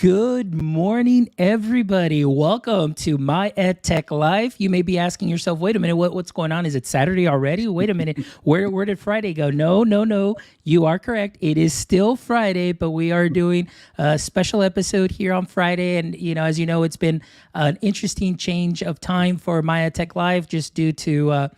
Good morning, everybody. Welcome to My EdTech Live. You may be asking yourself, wait a minute, what's going on? Is it Saturday already? Wait a minute, where did Friday go? No. You are correct. It is still Friday, but we are doing a special episode here on Friday. And, as you know, it's been an interesting change of time for My EdTech Live just due to,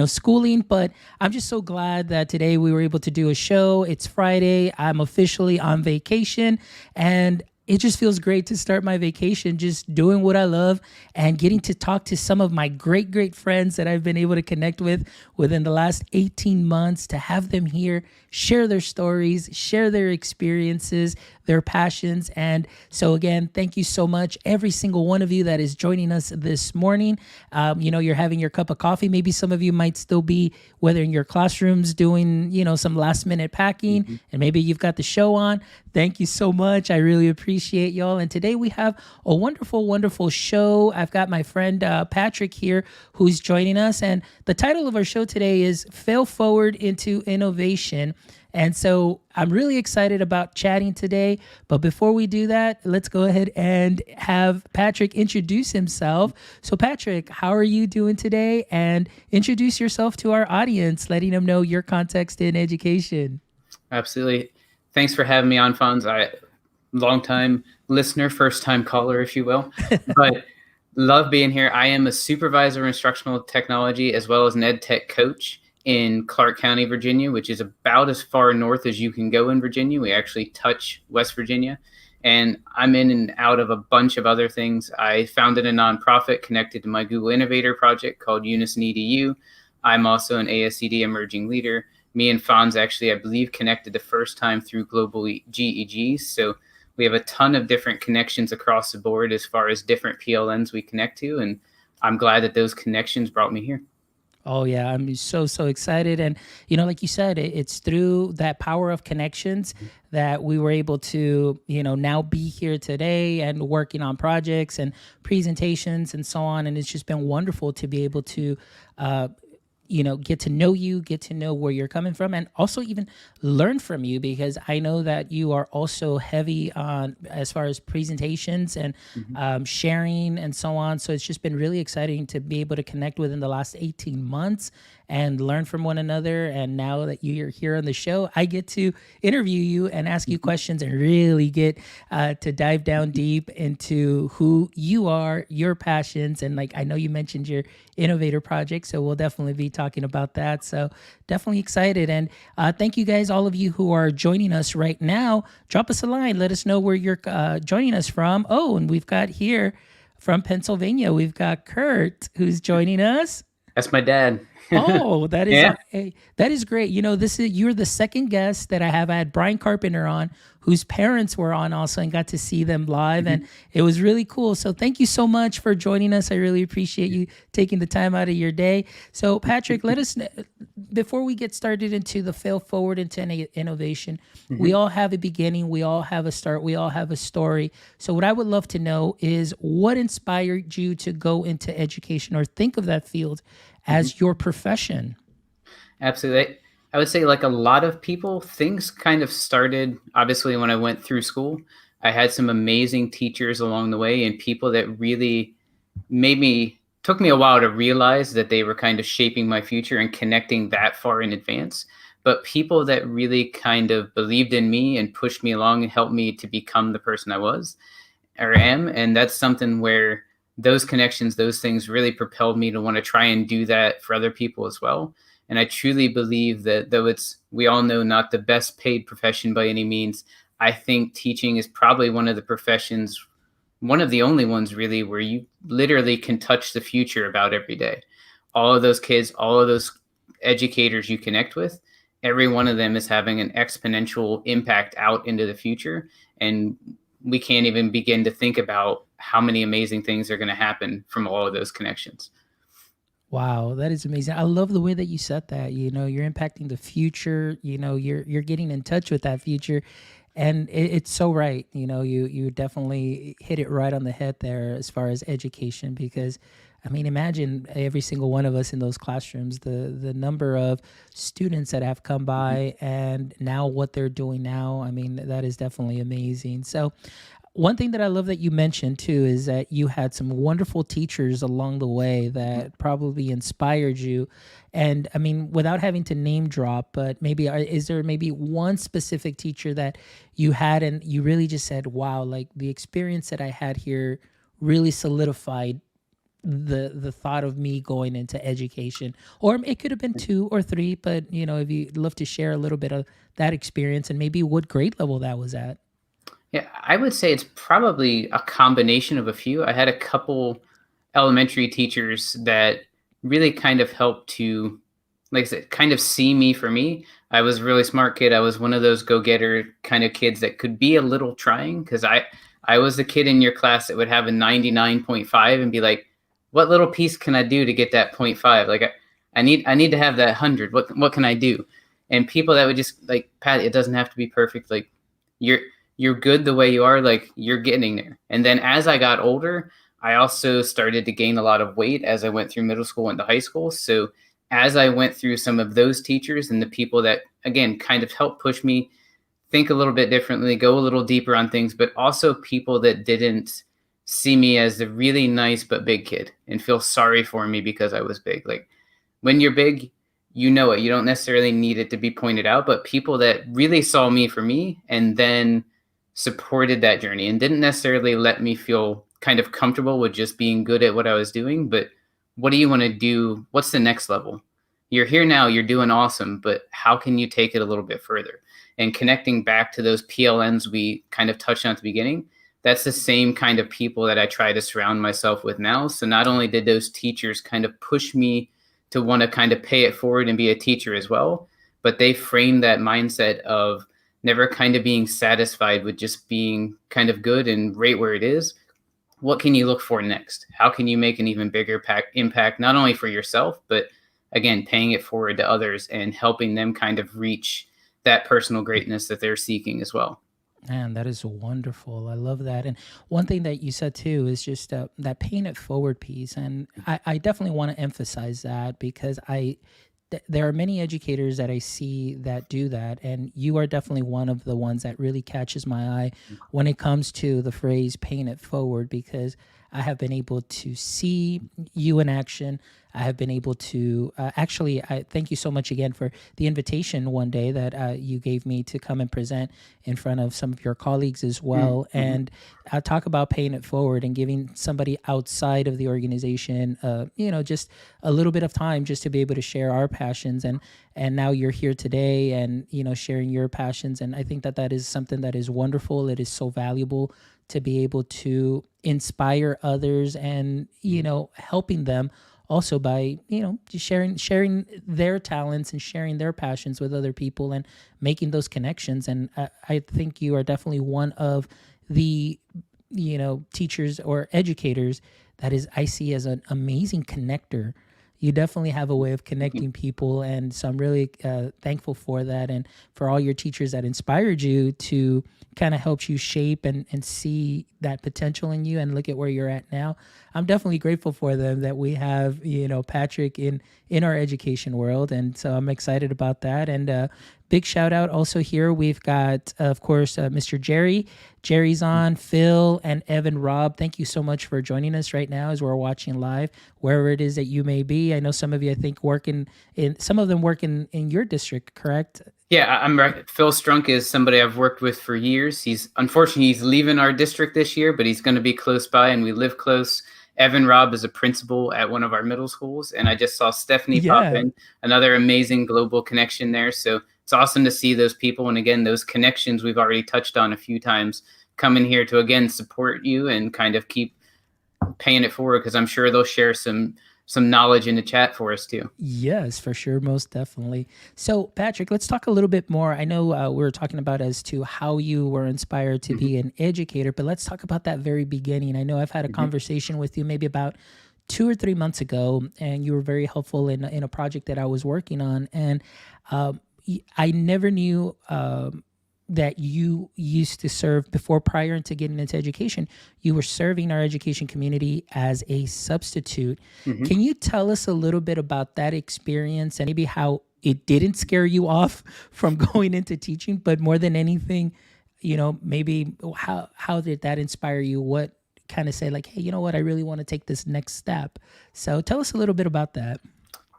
schooling. But I'm just so glad that today we were able to do a show. It's Friday. I'm officially on vacation. And it just feels great to start my vacation just doing what I love and getting to talk to some of my great friends that I've been able to connect with within the last 18 months, to have them here, share their stories, share their experiences, their passions. And so again, thank you so much, every single one of you that is joining us this morning. You're having your cup of coffee. Maybe some of you might still be, whether in your classrooms doing, some last minute packing, and maybe you've got the show on. Thank you so much. I really appreciate y'all. And today we have a wonderful show. I've got my friend Patrick here who's joining us. And the title of our show today is Fail Forward into Innovation. And so I'm really excited about chatting today. But before we do that, let's go ahead and have Patrick introduce himself. So Patrick, how are you doing today? And introduce yourself to our audience, letting them know your context in education. Absolutely. Thanks for having me on, Fonz. Long-time listener, first-time caller, if you will. But love being here. I am a supervisor of instructional technology as well as an EdTech coach in Clark County, Virginia, which is about as far north as you can go in Virginia. We actually touch West Virginia. And I'm in and out of a bunch of other things. I founded a nonprofit connected to my Google Innovator project called Unison EDU. I'm also an ASCD emerging leader. Me and Fonz actually, I believe, connected the first time through Global GEGs. So we have a ton of different connections across the board as far as different PLNs we connect to. And I'm glad that those connections brought me here. Oh, yeah. I'm so excited. And, like you said, it's through that power of connections that we were able to, now be here today and working on projects and presentations and so on. And it's just been wonderful to be able to, get to know you, get to know where you're coming from, and also even learn from you, because I know that you are also heavy on as far as presentations and sharing and so on. So it's just been really exciting to be able to connect within the last 18 months and learn from one another. And now that you're here on the show, I get to interview you and ask you questions and really get to dive down deep into who you are, your passions. And I know you mentioned your innovator project, so we'll definitely be talking about that. So definitely excited. And thank you guys, all of you who are joining us right now. Drop us a line. Let us know where you're joining us from. Oh, and we've got here from Pennsylvania, we've got Kurt who's joining us. That's my dad. Oh, that is that is great. You're the second guest that I have. I had Brian Carpenter on, whose parents were on also, and got to see them live, and it was really cool. So thank you so much for joining us. I really appreciate you taking the time out of your day. So Patrick, let us, before we get started into the fail forward into innovation, we all have a beginning, we all have a start, we all have a story. So what I would love to know is what inspired you to go into education or think of that field as your profession? Absolutely. I would say, like a lot of people, things kind of started, obviously, when I went through school. I had some amazing teachers along the way and people that really took me a while to realize that they were kind of shaping my future and connecting that far in advance. But people that really kind of believed in me and pushed me along and helped me to become the person I was or am. And that's something where those connections, those things really propelled me to want to try and do that for other people as well. And I truly believe that though we all know, not the best paid profession by any means, I think teaching is probably one of the professions, one of the only ones really, where you literally can touch the future about every day. All of those kids, all of those educators you connect with, every one of them is having an exponential impact out into the future. And we can't even begin to think about how many amazing things are going to happen from all of those connections. Wow, that is amazing. I love the way that you said that. You're impacting the future. You're getting in touch with that future, and it's so right. You definitely hit it right on the head there as far as education, because I mean, imagine every single one of us in those classrooms, the number of students that have come by and now what they're doing now. I mean, that is definitely amazing. So One thing that I love that you mentioned too is that you had some wonderful teachers along the way Mhm. that probably inspired you. And I mean, without having to name drop, but maybe is there maybe one specific teacher that you had and you really just said, wow, like the experience that I had here really solidified the thought of me going into education? Or it could have been two or three, but if you'd love to share a little bit of that experience and maybe what grade level that was at. Yeah, I would say it's probably a combination of a few. I had a couple elementary teachers that really kind of helped to, like I said, kind of see me for me. I was a really smart kid. I was one of those go-getter kind of kids that could be a little trying because I was the kid in your class that would have a 99.5 and be like, what little piece can I do to get that point 0.5? Like I need to have that 100. What can I do? And people that would just like, Pat, it doesn't have to be perfect. Like you're you're good the way you are, like you're getting there. And then as I got older, I also started to gain a lot of weight as I went through middle school into high school. So as I went through some of those teachers and the people that again kind of helped push me think a little bit differently, go a little deeper on things, but also people that didn't see me as the really nice but big kid and feel sorry for me because I was big. Like when you're big, you know it. You don't necessarily need it to be pointed out, but people that really saw me for me and then supported that journey and didn't necessarily let me feel kind of comfortable with just being good at what I was doing, but what do you want to do? What's the next level? You're here now, you're doing awesome, but how can you take it a little bit further? And connecting back to those PLNs we kind of touched on at the beginning, that's the same kind of people that I try to surround myself with now. So not only did those teachers kind of push me to want to kind of pay it forward and be a teacher as well, but they framed that mindset of never kind of being satisfied with just being kind of good and right where it is. What can you look for next? How can you make an even bigger impact, not only for yourself, but again, paying it forward to others and helping them kind of reach that personal greatness that they're seeking as well. Man, that is wonderful. I love that. And one thing that you said too is just that paying it forward piece. And I definitely want to emphasize that because there are many educators that I see that do that. And you are definitely one of the ones that really catches my eye when it comes to the phrase paying it forward because I have been able to see you in action. I have been able to actually, I thank you so much again for the invitation one day that you gave me to come and present in front of some of your colleagues as well. Mm-hmm. And talk about paying it forward and giving somebody outside of the organization, just a little bit of time just to be able to share our passions. And now you're here today and, sharing your passions. And I think that that is something that is wonderful. It is so valuable to be able to inspire others and helping them also by just sharing their talents and sharing their passions with other people and making those connections. And I think you are definitely one of the teachers or educators that is I see as an amazing connector. You definitely have a way of connecting people, and so I'm really thankful for that, and for all your teachers that inspired you to kind of help you shape and see that potential in you and look at where you're at now. I'm definitely grateful for them that we have Patrick in our education world, and so I'm excited about that. And big shout out also here. We've got, of course, Mr. Jerry. Jerry's on, Phil, and Evan Rob. Thank you so much for joining us right now as we're watching live, wherever it is that you may be. I know some of you, I think, some of them work in your district, correct? Yeah, I'm right. Phil Strunk is somebody I've worked with for years. He's leaving our district this year, but he's going to be close by, and we live close. Evan Robb is a principal at one of our middle schools, and I just saw Stephanie pop Yeah. in, another amazing global connection there. So it's awesome to see those people, and again, those connections we've already touched on a few times come in here to again support you and kind of keep paying it forward because I'm sure they'll share some knowledge in the chat for us too. Yes, for sure, most definitely. So, Patrick, let's talk a little bit more. I know we were talking about as to how you were inspired to Mm-hmm. be an educator, but let's talk about that very beginning. I know I've had a Mm-hmm. conversation with you maybe about 2 or 3 months ago, and you were very helpful in a project that I was working on, and I never knew. That you used to serve before prior into getting into education, you were serving our education community as a substitute. Mm-hmm. Can you tell us a little bit about that experience and maybe how it didn't scare you off from going into teaching, but more than anything, maybe how did that inspire you? What kind of say like, hey, you know what, I really want to take this next step. So tell us a little bit about that.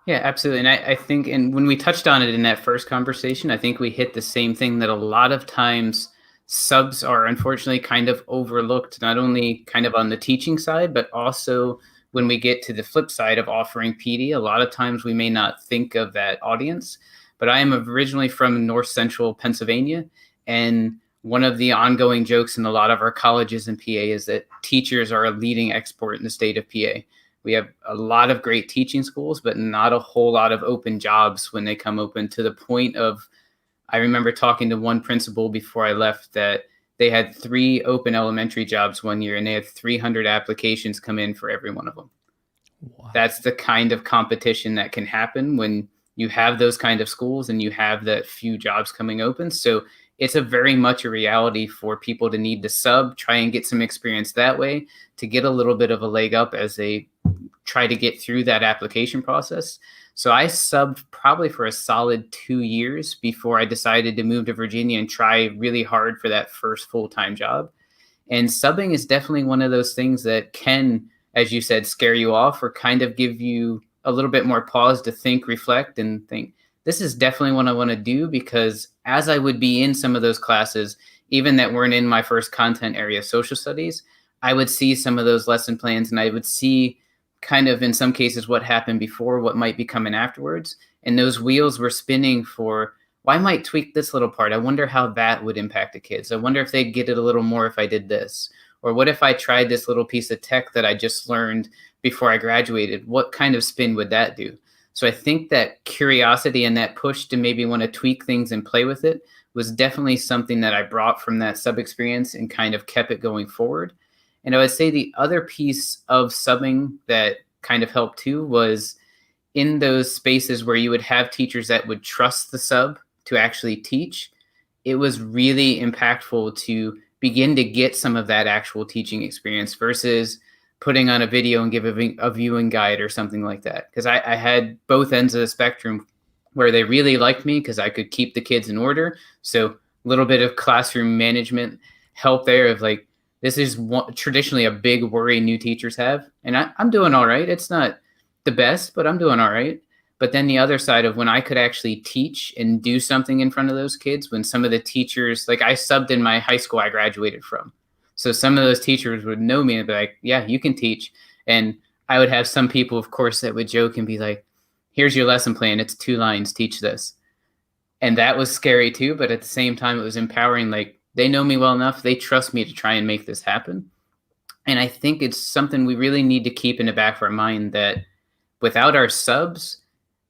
Yeah, absolutely. And I think, and when we touched on it in that first conversation, I think we hit the same thing that a lot of times subs are unfortunately kind of overlooked, not only kind of on the teaching side, but also when we get to the flip side of offering PD. A lot of times we may not think of that audience. But I am originally from North Central Pennsylvania. And one of the ongoing jokes in a lot of our colleges in PA is that teachers are a leading export in the state of PA. We have a lot of great teaching schools, but not a whole lot of open jobs when they come open, to the point of, I remember talking to one principal before I left that they had 3 open elementary jobs one year and they had 300 applications come in for every one of them. Wow. That's the kind of competition that can happen when you have those kind of schools and you have that few jobs coming open. So it's a very much a reality for people to need to sub, try and get some experience that way to get a little bit of a leg up as they try to get through that application process. So I subbed probably for a solid 2 years before I decided to move to Virginia and try really hard for that first full-time job. And subbing is definitely one of those things that can, as you said, scare you off or kind of give you a little bit more pause to think, reflect, and think, this is definitely what I want to do. Because as I would be in some of those classes, even that weren't in my first content area, social studies, I would see some of those lesson plans and I would see kind of in some cases what happened before, what might be coming afterwards. And those wheels were spinning for, well, I might tweak this little part. I wonder how that would impact the kids. I wonder if they'd get it a little more if I did this. Or what if I tried this little piece of tech that I just learned before I graduated? What kind of spin would that do? So I think that curiosity and that push to maybe want to tweak things and play with it was definitely something that I brought from that sub experience and kind of kept it going forward. And I would say the other piece of subbing that kind of helped too was in those spaces where you would have teachers that would trust the sub to actually teach. It was really impactful to begin to get some of that actual teaching experience versus putting on a video and giving a viewing guide or something like that. Because I had both ends of the spectrum where they really liked me because I could keep the kids in order. So a little bit of classroom management help there of like, this is traditionally a big worry new teachers have. And I'm doing all right. It's not the best, but I'm doing all right. But then the other side of when I could actually teach and do something in front of those kids, when some of the teachers, like I subbed in my high school I graduated from. So some of those teachers would know me and be like, yeah, you can teach. And I would have some people, of course, that would joke and be like, here's your lesson plan. It's 2 lines, teach this. And that was scary too. But at the same time, it was empowering. Like they know me well enough. They trust me to try and make this happen. And I think it's something we really need to keep in the back of our mind that without our subs,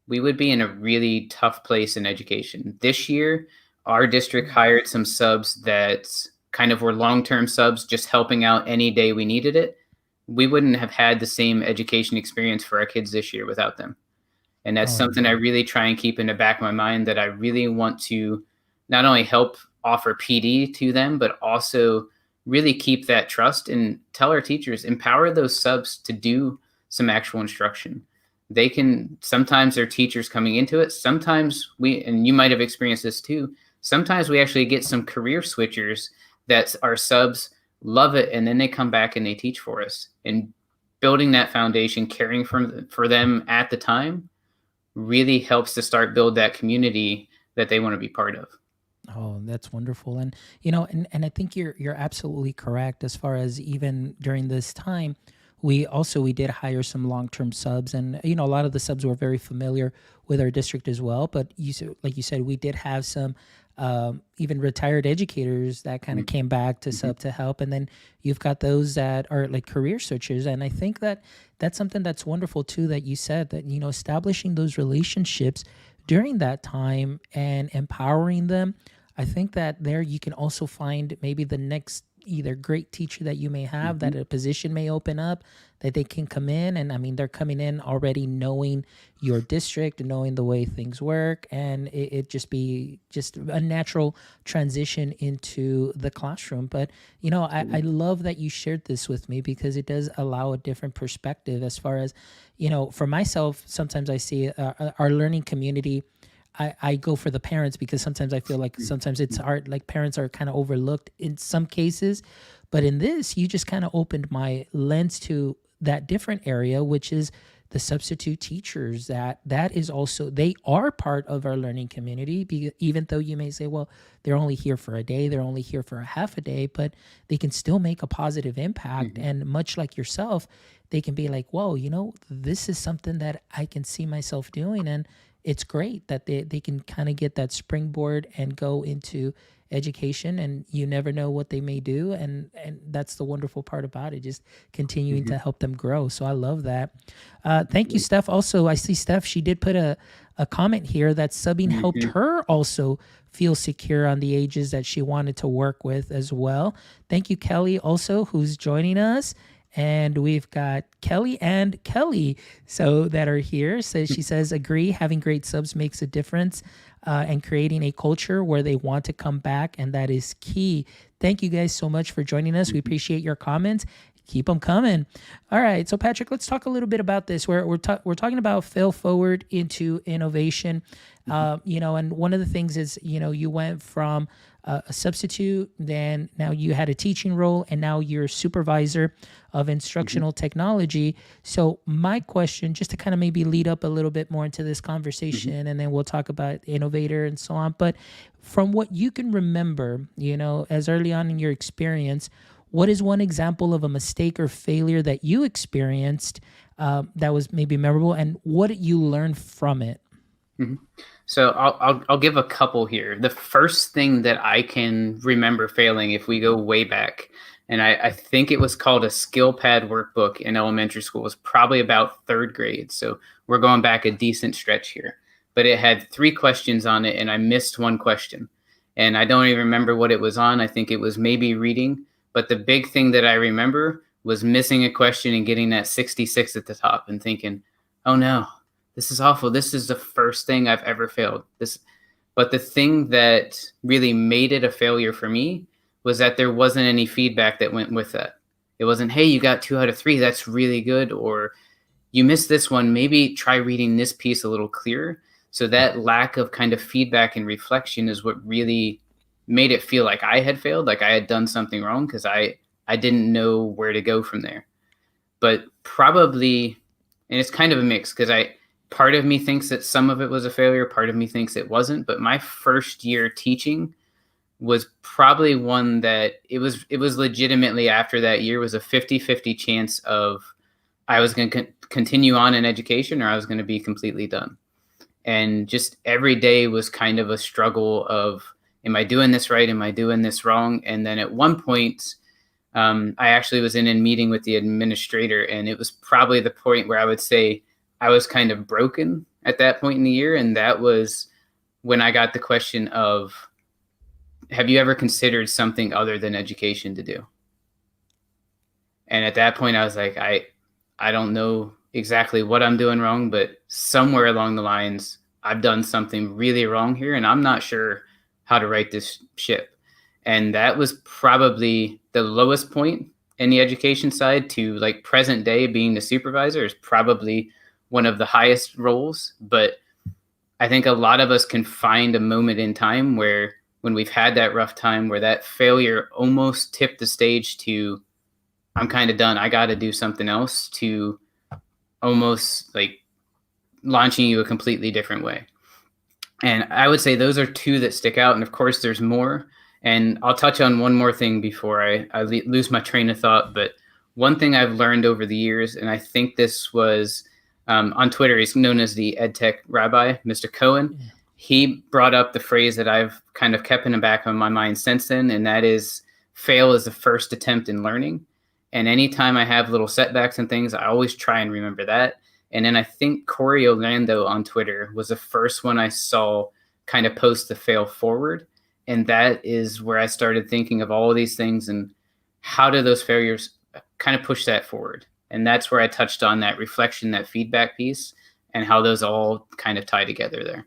we would be in a really tough place in education. This year, our district hired some subs that kind of were long-term subs, just helping out any day we needed it. We wouldn't have had the same education experience for our kids this year without them. And that's Oh, something I really try and keep in the back of my mind, that I really want to not only help offer PD to them, but also really keep that trust and tell our teachers, empower those subs to do some actual instruction. They can, sometimes they're teachers coming into it. Sometimes we, and you might have experienced this too, sometimes we actually get some career switchers that our subs love it and then they come back and they teach for us. And building that foundation, caring for them at the time really helps to start build that community that they want to be part of. oh, that's wonderful. And and I think you're absolutely correct as far as even during this time, we did hire some long-term subs, and a lot of the subs were very familiar with our district as well. But like you said, we did have some even retired educators that kind of came back to Mm-hmm. sub to help, and then you've got those that are like career searchers. And I think that that's something that's wonderful too, that you said that establishing those relationships during that time and empowering them. I think that there you can also find maybe the next either great teacher that you may have, Mm-hmm. that a position may open up, that they can come in. And I mean, they're coming in already knowing your district and knowing the way things work. And it just be just a natural transition into the classroom. But, I love that you shared this with me because it does allow a different perspective as far as, for myself, sometimes I see our learning community. I go for the parents, because sometimes I feel like sometimes it's hard, like parents are kind of overlooked in some cases. But in this, you just kind of opened my lens to that different area, which is the substitute teachers. That is also, they are part of our learning community, even though you may say, well, they're only here for a day, they're only here for a half a day, but they can still make a positive impact. Mhm. And much like yourself, they can be like, whoa, this is something that I can see myself doing. And it's great that they can kind of get that springboard and go into education, and you never know what they may do. And that's the wonderful part about it, just continuing to Mhm. help them grow. So I love that. Thank you, Steph. Also, I see Steph, she did put a comment here that subbing helped Mhm. her also feel secure on the ages that she wanted to work with as well. Thank you, Kelly, also, who's joining us. And we've got Kelly and Kelly, so that are here. So she says, agree, having great subs makes a difference, and creating a culture where they want to come back. And that is key. Thank you guys so much for joining us. We Mhm. appreciate your comments. Keep them coming. All right. So Patrick, let's talk a little bit about this. We're talking about fail forward into innovation. And one of the things is, you went from a substitute, then now you had a teaching role, and now you're a supervisor of Mhm. instructional technology. So my question, just to kind of maybe lead up a little bit more into this Mhm. conversation, and then we'll talk about innovator and so on. But from what you can remember, as early on in your experience, what is one example of a mistake or failure that you experienced, that was maybe memorable, and what did you learn from it? Mhm. So I'll give a couple here. The first thing that I can remember failing, if we go way back, and I think it was called a skill pad workbook in elementary school, was probably about third grade. So we're going back a decent stretch here. But it had 3 questions on it, and I missed one question. And I don't even remember what it was on. I think it was maybe reading. But the big thing that I remember was missing a question and getting that 66 at the top and thinking, oh no, this is awful. This is the first thing I've ever failed. But the thing that really made it a failure for me was that there wasn't any feedback that went with that. It wasn't, hey, you got 2 out of 3. That's really good. Or you missed this one. Maybe try reading this piece a little clearer. So that lack of kind of feedback and reflection is what really made it feel like I had failed, like I had done something wrong, because I didn't know where to go from there. But probably, and it's kind of a mix, because I part of me thinks that some of it was a failure, part of me thinks it wasn't. But my first year teaching was probably one that it was legitimately, after that year, was a 50-50 chance of I was going to continue on in education, or I was going to be completely done. And just every day was kind of a struggle of, am I doing this right, am I doing this wrong? And then at one point, I actually was in a meeting with the administrator, and it was probably the point where I would say I was kind of broken at that point in the year. And that was when I got the question of, have you ever considered something other than education to do? And at that point, I was like, I don't know exactly what I'm doing wrong, but somewhere along the lines, I've done something really wrong here, and I'm not sure how to right this ship. And that was probably the lowest point in the education side. To like present day, being the supervisor is probably one of the highest roles. But I think a lot of us can find a moment in time where, when we've had that rough time, where that failure almost tipped the stage to, I'm kind of done, I got to do something else, to almost like launching you a completely different way. And I would say those are 2 that stick out. And of course, there's more. And I'll touch on one more thing before I lose my train of thought. But one thing I've learned over the years, and I think this was on Twitter, he's known as the EdTech rabbi, Mr. Cohen. Yeah. He brought up the phrase that I've kind of kept in the back of my mind since then, and that is, fail is the first attempt in learning. And anytime I have little setbacks and things, I always try and remember that. And then I think Corey Orlando on Twitter was the first one I saw kind of post the fail forward. And that is where I started thinking of all of these things, and how do those failures kind of push that forward. And that's where I touched on that reflection, that feedback piece, and how those all kind of tie together there.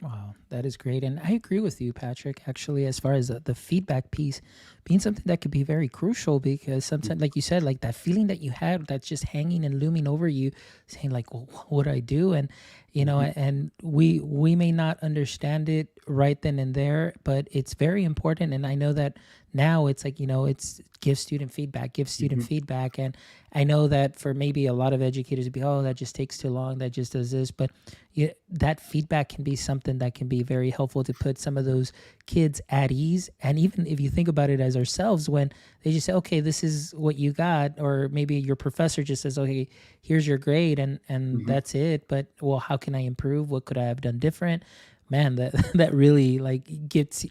Wow. That is great. And I agree with you, Patrick, actually, as far as the feedback piece being something that could be very crucial because sometimes, like you said, like that feeling that you had that's just hanging and looming over you, saying like, well, what do I do? And, Mhm. and we may not understand it right then and there, but it's very important. And I know that now it's like, it's give student Mhm. feedback. And I know that for maybe a lot of educators to be, oh, that just takes too long, that just does this. But yeah, that feedback can be something that can be very helpful to put some of those kids at ease. And even if you think about it as ourselves, when they just say, okay, this is what you got, or maybe your professor just says, okay, here's your grade, and Mhm. that's it. But well, how can I improve? What could I have done different? Man, that that really like gives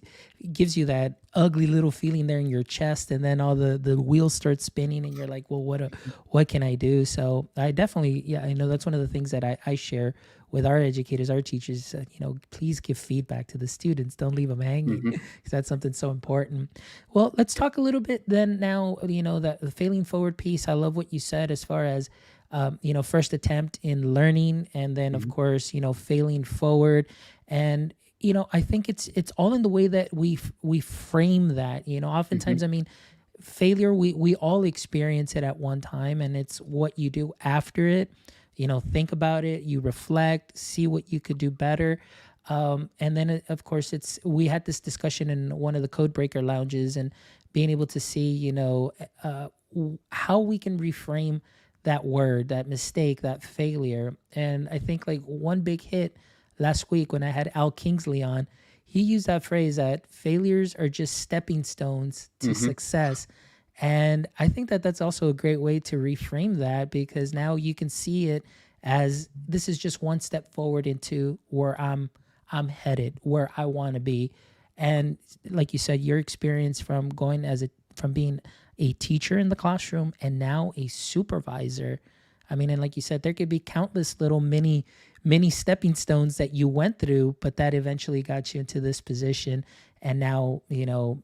you that ugly little feeling there in your chest, and then all the wheels start spinning, and you're like, well, what can I do? So I definitely, yeah, I know that's one of the things that I share with our educators, our teachers. Please give feedback to the students. Don't leave them hanging, Mhm. because that's something so important. Well, let's talk a little bit then now. That the failing forward piece. I love what you said as far as first attempt in learning, and then of Mhm. course failing forward. And I think it's all in the way that we frame that. Oftentimes, Mhm. I mean, failure, we all experience it at one time, and it's what you do after it. Think about it, you reflect, see what you could do better. And then of course, it's we had this discussion in one of the code breaker lounges, and being able to see how we can reframe that word, that mistake, that failure. And I think like one big hit last week when I had Al Kingsley on, he used that phrase that failures are just stepping stones to Mhm. success. And I think that that's also a great way to reframe that, because now you can see it as this is just one step forward into where I'm headed, where I want to be. And like you said, your experience from going from being a teacher in the classroom and now a supervisor. I mean, and like you said, there could be countless little mini stepping stones that you went through, but that eventually got you into this position. And now,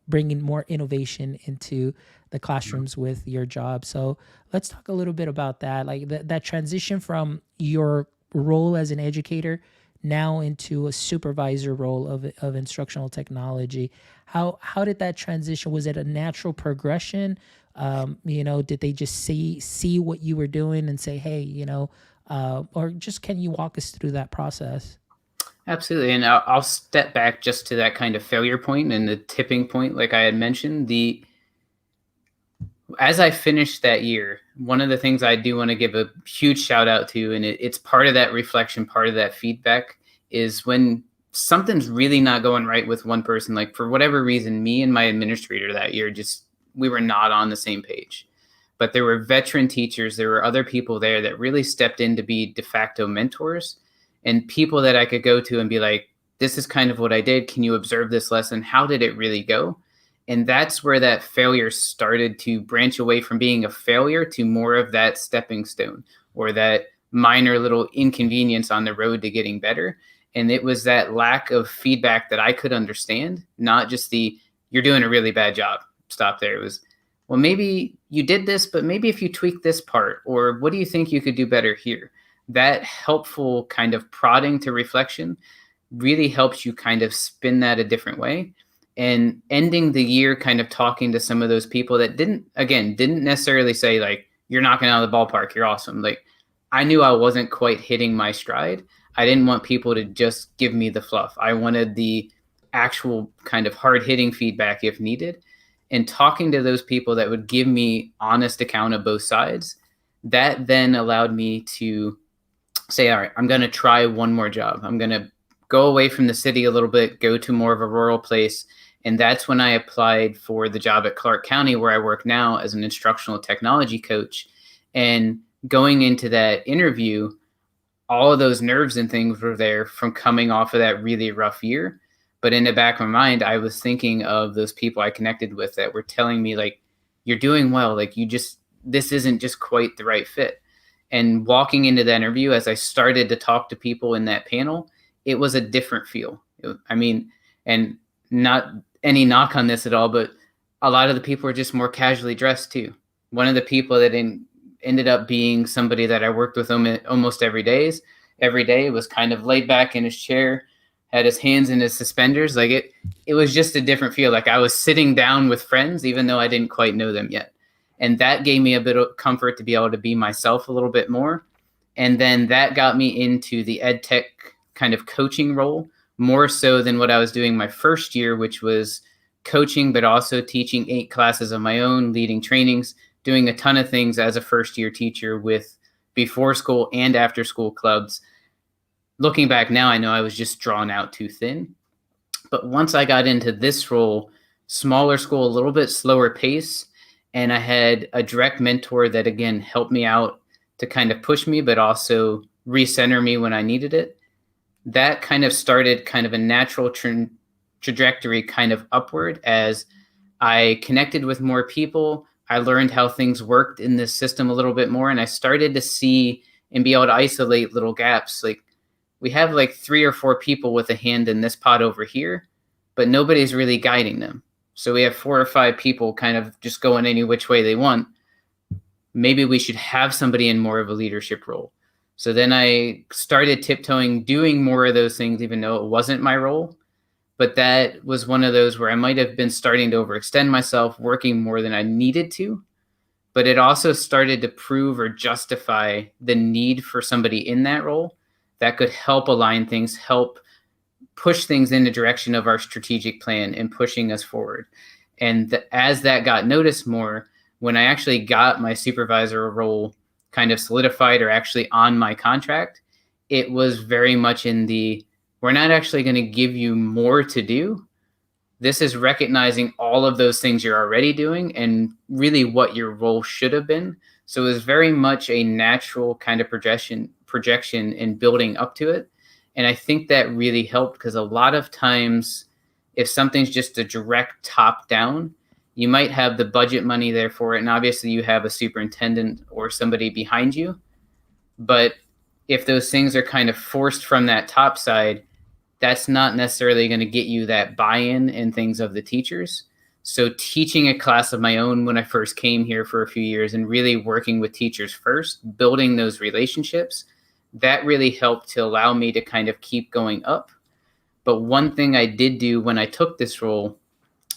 bringing more innovation into the classrooms with your job. So let's talk a little bit about that, like that transition from your role as an educator now into a supervisor role of instructional technology. How did that transition? Was it a natural progression? Did they just see what you were doing and say, hey, or just can you walk us through that process? Absolutely. And I'll step back just to that kind of failure point and the tipping point, like I had mentioned. The As I finished that year, one of the things I do want to give a huge shout out to, and it's part of that reflection, part of that feedback, is when something's really not going right with one person. Like for whatever reason, me and my administrator that year just we were not on the same page. But there were veteran teachers, there were other people there that really stepped in to be de facto mentors and people that I could go to and be like, this is kind of what I did. Can you observe this lesson? How did it really go? And that's where that failure started to branch away from being a failure to more of that stepping stone or that minor little inconvenience on the road to getting better. And it was that lack of feedback that I could understand, not just the you're doing a really bad job. Stop there. It was, well, maybe you did this, but maybe if you tweak this part, or what do you think you could do better here? That helpful kind of prodding to reflection really helps you kind of spin that a different way, and ending the year kind of talking to some of those people that didn't necessarily say like you're knocking out of the ballpark, you're awesome. Like I knew I wasn't quite hitting my stride. I didn't want people to just give me the fluff. I wanted the actual kind of hard hitting feedback if needed, and talking to those people that would give me honest account of both sides. That then allowed me to say, all right, I'm going to try one more job. I'm going to go away from the city a little bit, go to more of a rural place. And that's when I applied for the job at Clark County, where I work now as an instructional technology coach. And going into that interview, all of those nerves and things were there from coming off of that really rough year. But in the back of my mind, I was thinking of those people I connected with that were telling me, like, you're doing well. Like, this isn't just quite the right fit. And walking into the interview, as I started to talk to people in that panel, it was a different feel. I mean, and not any knock on this at all, but a lot of the people were just more casually dressed too. One of the people that ended up being somebody that I worked with almost every day was kind of laid back in his chair, had his hands in his suspenders. Like it was just a different feel. Like I was sitting down with friends, even though I didn't quite know them yet. And that gave me a bit of comfort to be able to be myself a little bit more. And then that got me into the EdTech kind of coaching role, more so than what I was doing my first year, which was coaching, but also teaching 8 classes of my own, leading trainings, doing a ton of things as a first year teacher with before school and after school clubs. Looking back now, I know I was just drawn out too thin. But once I got into this role, smaller school, a little bit slower pace, and I had a direct mentor that, again, helped me out to kind of push me, but also recenter me when I needed it. That kind of started kind of a natural trajectory kind of upward as I connected with more people. I learned how things worked in this system a little bit more, and I started to see and be able to isolate little gaps. Like we have like 3 or 4 people with a hand in this pot over here, but nobody's really guiding them. So we have 4 or 5 people kind of just going any which way they want. Maybe we should have somebody in more of a leadership role. So then I started tiptoeing, doing more of those things, even though it wasn't my role. But that was one of those where I might have been starting to overextend myself, working more than I needed to. But it also started to prove or justify the need for somebody in that role that could help align things, help push things in the direction of our strategic plan and pushing us forward. And as that got noticed more, when I actually got my supervisor role kind of solidified or actually on my contract, it was very much in the, we're not actually going to give you more to do. This is recognizing all of those things you're already doing and really what your role should have been. So it was very much a natural kind of projection and building up to it. And I think that really helped because a lot of times if something's just a direct top down, you might have the budget money there for it. And obviously you have a superintendent or somebody behind you. But if those things are kind of forced from that top side, that's not necessarily going to get you that buy-in and things of the teachers. So teaching a class of my own when I first came here for a few years and really working with teachers first, building those relationships, that really helped to allow me to kind of keep going up. But one thing I did do when I took this role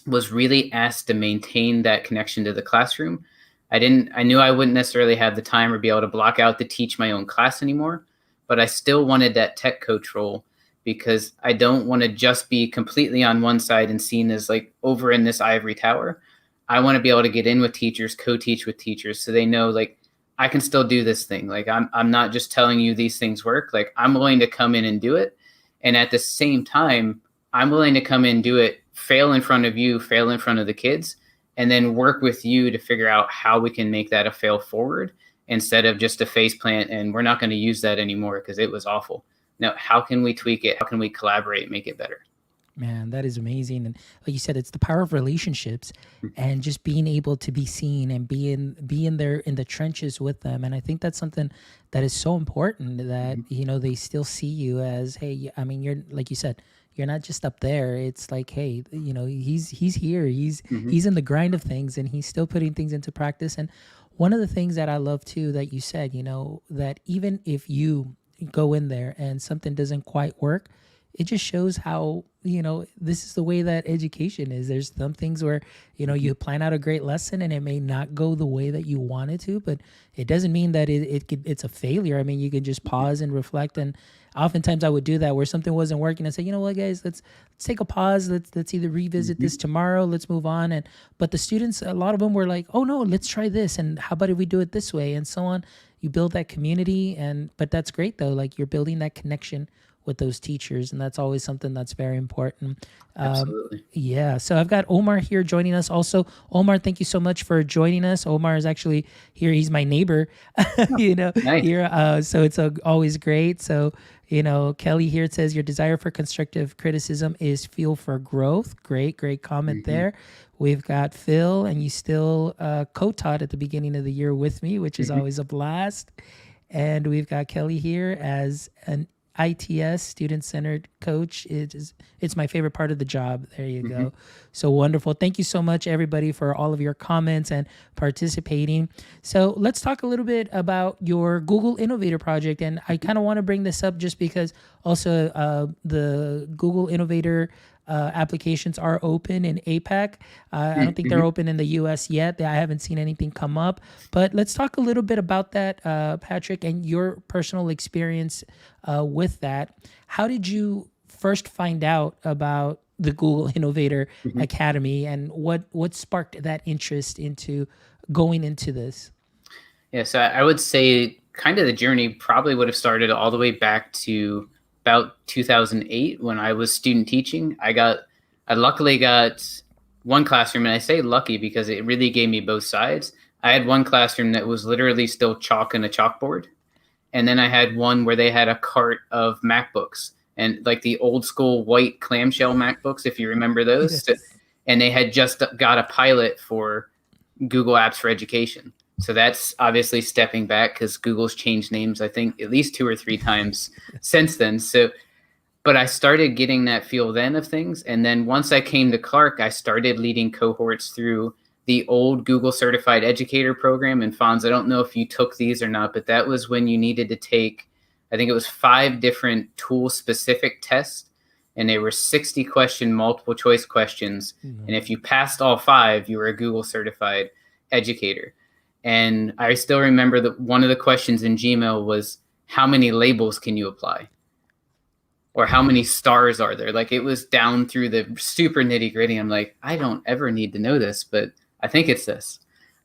was really asked to maintain that connection to the classroom. I knew I wouldn't necessarily have the time or be able to block out to teach my own class anymore, but I still wanted that tech coach role because I don't want to just be completely on one side and seen as like over in this ivory tower. I want to be able to get in with teachers, co-teach with teachers so they know like I can still do this thing. Like I'm not just telling you these things work. Like I'm willing to come in and do it. And at the same time, I'm willing to come in and do it, fail in front of you, fail in front of the kids, and then work with you to figure out how we can make that a fail forward instead of just a face plant and we're not going to use that anymore because it was awful. Now, how can we tweak it? How can we collaborate, make it better? Man, that is amazing. And like you said, it's the power of relationships and just being able to be seen and being there in the trenches with them. And I think that's something that is so important that, they still see you as, hey, I mean, you're like you said, you're not just up there. It's like, hey, he's here. He's in the grind of things and he's still putting things into practice. And one of the things that I love too that you said, that even if you go in there and something doesn't quite work, it just shows how, this is the way that education is. There's some things where, you plan out a great lesson and it may not go the way that you want it to, but it doesn't mean that it's a failure. I mean, you can just pause and reflect. And oftentimes I would do that where something wasn't working and say, you know what, guys, let's take a pause. Let's either revisit this tomorrow. Let's move on. But the students, a lot of them were like, oh no, let's try this. And how about if we do it this way and so on. You build that community but that's great though. Like you're building that connection with those teachers, and that's always something that's very important. Absolutely. Yeah. So I've got Omar here joining us also. Omar, thank you so much for joining us. Omar is actually here. He's my neighbor, Nice. here. So it's always great. So, Kelly here says your desire for constructive criticism is fuel for growth. Great comment there. We've got Phil, and you still co-taught at the beginning of the year with me, which is always a blast. And we've got Kelly here as ITS, student centered coach. It's my favorite part of the job. There you Hmm. go. So wonderful. Thank you so much, everybody, for all of your comments and participating. So let's talk a little bit about your Google Innovator project. And I kind of want to bring this up just because also the Google Innovator applications are open in APAC. I don't think they're Hmm. open in the US yet. I haven't seen anything come up. But let's talk a little bit about that, Patrick, and your personal experience with that. How did you first find out about the Google Innovator Hmm. Academy, and what sparked that interest into going into this? Yeah, so I would say kind of the journey probably would have started all the way back to about 2008 when I was student teaching. I luckily got one classroom, and I say lucky because it really gave me both sides. I had one classroom that was literally still chalk and a chalkboard, and then I had one where they had a cart of MacBooks and like the old school white clamshell MacBooks, if you remember those. Yes. And they had just got a pilot for Google Apps for Education. So that's obviously stepping back because Google's changed names, I think, at least two or three times since then. So, but I started getting that feel then of things. And then once I came to Clark, I started leading cohorts through the old Google Certified Educator program. And Fonz, I don't know if you took these or not, but that was when you needed to take, I think it was 5 different tool specific tests. And they were 60 question multiple choice questions. And if you passed all 5, you were a Google Certified Educator. And I still remember that one of the questions in Gmail was, how many labels can you apply? Or how many stars are there? Like it was down through the super nitty gritty. I'm like, I don't ever need to know this, but I think it's this.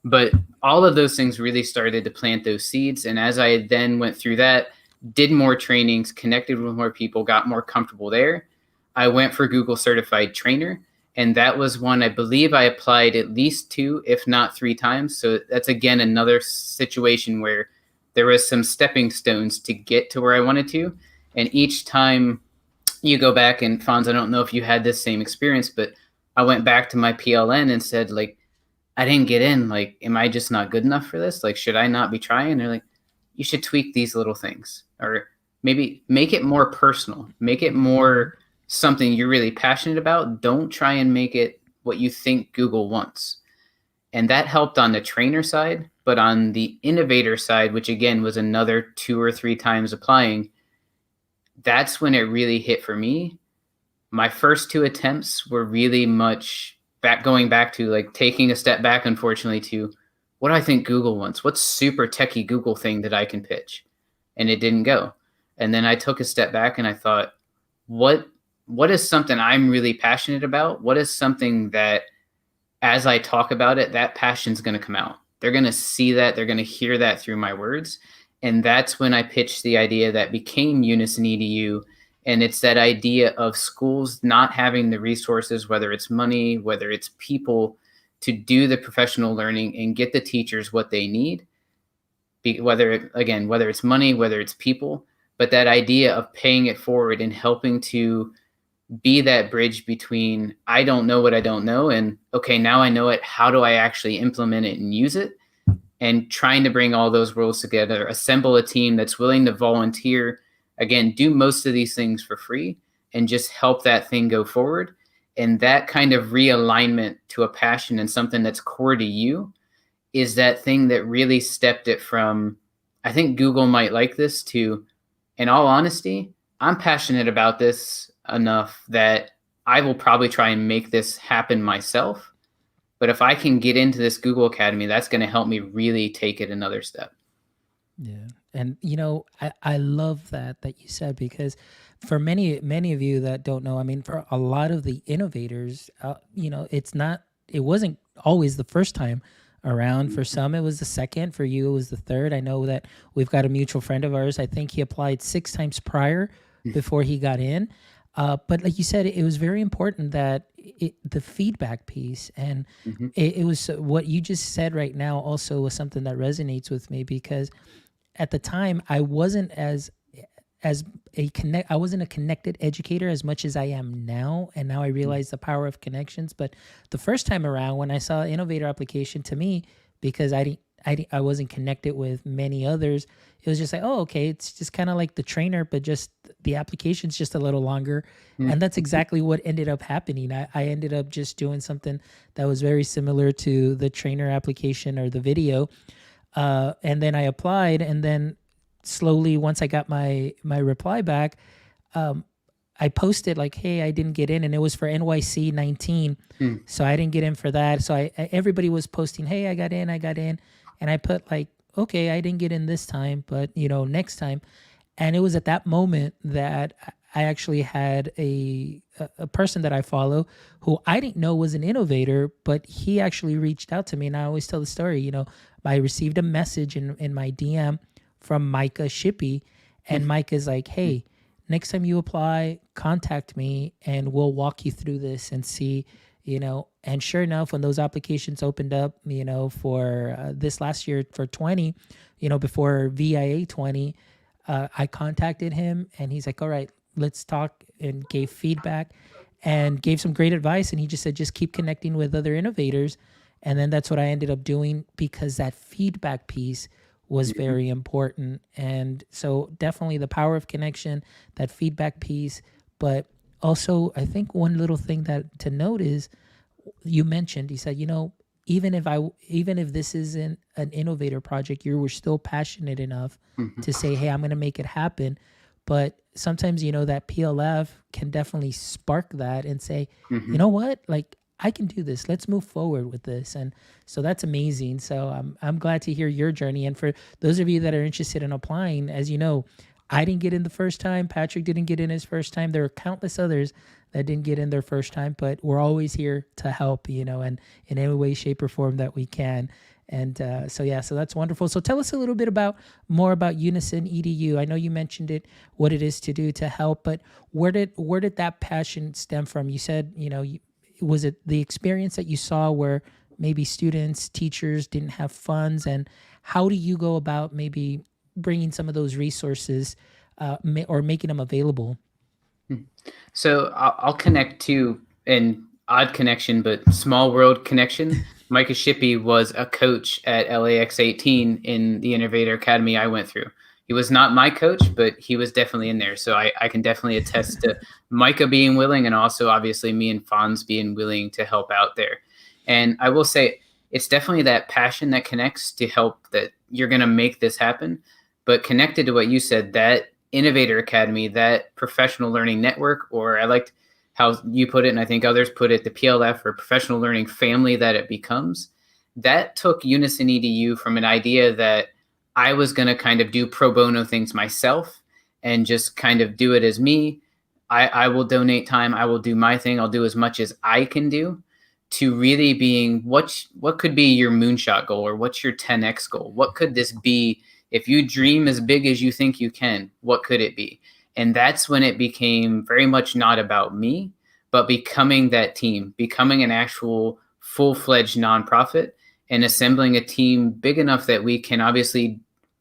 But all of those things really started to plant those seeds. And as I then went through that, did more trainings, connected with more people, got more comfortable there, I went for Google Certified Trainer. And that was one I believe I applied at least 2, if not 3 times. So that's again another situation where there was some stepping stones to get to where I wanted to. And each time you go back, and Fonz, I don't know if you had this same experience, but I went back to my PLN and said, like, I didn't get in. Like, am I just not good enough for this? Like, should I not be trying? And they're like, you should tweak these little things, or maybe make it more personal, make it more something you're really passionate about. Don't try and make it what you think Google wants. And that helped on the trainer side, but on the innovator side, which again was another 2 or 3 times applying, that's when it really hit for me. My first 2 attempts were really much going back to like taking a step back, unfortunately, to what do I think Google wants? What's super techie Google thing that I can pitch? And it didn't go. And then I took a step back and I thought, what what is something I'm really passionate about? What is something that as I talk about it, that passion's going to come out. They're going to see that, they're going to hear that through my words. And that's when I pitched the idea that became Unison EDU. And it's that idea of schools not having the resources, whether it's money, whether it's people, to do the professional learning and get the teachers what they need. Whether it's money, whether it's people, but that idea of paying it forward and helping to be that bridge between I don't know what I don't know and okay, now I know it. How do I actually implement it and use it? And trying to bring all those worlds together, assemble a team that's willing to volunteer, again, do most of these things for free and just help that thing go forward. And that kind of realignment to a passion and something that's core to you is that thing that really stepped it from, I think Google might like this, to, in all honesty, I'm passionate about this enough that I will probably try and make this happen myself. But if I can get into this Google Academy, that's going to help me really take it another step. Yeah. And I love that you said, because for many of you that don't know, I mean, for a lot of the innovators, it wasn't always the first time around. For some, it was the second. For you, it was the third. I know that we've got a mutual friend of ours. I think he applied 6 times prior before he got in. But like you said, it was very important that the feedback piece, and Mm-hmm. it was what you just said right now also was something that resonates with me, because at the time I wasn't I wasn't a connected educator as much as I am now, and now I realize the power of connections. But the first time around when I saw innovator application, to me, because I wasn't connected with many others. It was just like, oh, okay, it's just kind of like the trainer, but just the application's just a little longer. Mm. And that's exactly what ended up happening. I ended up just doing something that was very similar to the trainer application or the video. And then I applied, and then slowly, once I got my reply back, um, I posted like, "Hey, I didn't get in," and it was for NYC 19, Mm. so I didn't get in for that. So everybody was posting, "Hey, I got in," and I put like, "Okay, I didn't get in this time, but next time." And it was at that moment that I actually had a person that I follow who I didn't know was an innovator, but he actually reached out to me, and I always tell the story. I received a message in my DM from Micah Shippey, and Mike is like, "Hey, next time you apply, contact me and we'll walk you through this and see." And sure enough, when those applications opened up, for this last year for 20, before VIA 20, I contacted him and he's like, all right, let's talk, and gave feedback and gave some great advice. And he just said, just keep connecting with other innovators. And then that's what I ended up doing, because that feedback piece was Mhm. very important. And so definitely the power of connection, that feedback piece. But also, I think one little thing that to note is, you mentioned, he said, even if this isn't an innovator project, you were still passionate enough Mhm. to say, hey, I'm going to make it happen. But sometimes, that PLF can definitely spark that and say, you Mhm. know what, like, I can do this. Let's move forward with this. And so that's amazing. So I'm glad to hear your journey. And for those of you that are interested in applying, as you know, I didn't get in the first time. Patrick didn't get in his first time. There are countless others that didn't get in their first time, but we're always here to help, and in any way, shape, or form that we can. And so that's wonderful. So tell us a little bit more about Unison EDU. I know you mentioned it, what it is to do to help, but where did that passion stem from? You said, was it the experience that you saw where maybe students, teachers didn't have funds, and how do you go about maybe bringing some of those resources, or making them available? Mm. So I'll connect to an odd connection, but small world connection. Micah Shippey was a coach at LAX 18 in the Innovator Academy I went through. He was not my coach, but he was definitely in there. So I can definitely attest to Micah being willing, and also obviously me and Fonz being willing to help out there. And I will say it's definitely that passion that connects to help, that you're going to make this happen. But connected to what you said, that Innovator Academy, that professional learning network, or I liked how you put it, and I think others put it, the PLF or professional learning family that it becomes, that took Unison EDU from an idea that I was going to kind of do pro bono things myself and just kind of do it as me. I will donate time. I will do my thing. I'll do as much as I can do, to really being what could be your moonshot goal, or what's your 10x goal? What could this be? If you dream as big as you think you can, what could it be? And that's when it became very much not about me, but becoming that team, becoming an actual full-fledged nonprofit, and assembling a team big enough that we can obviously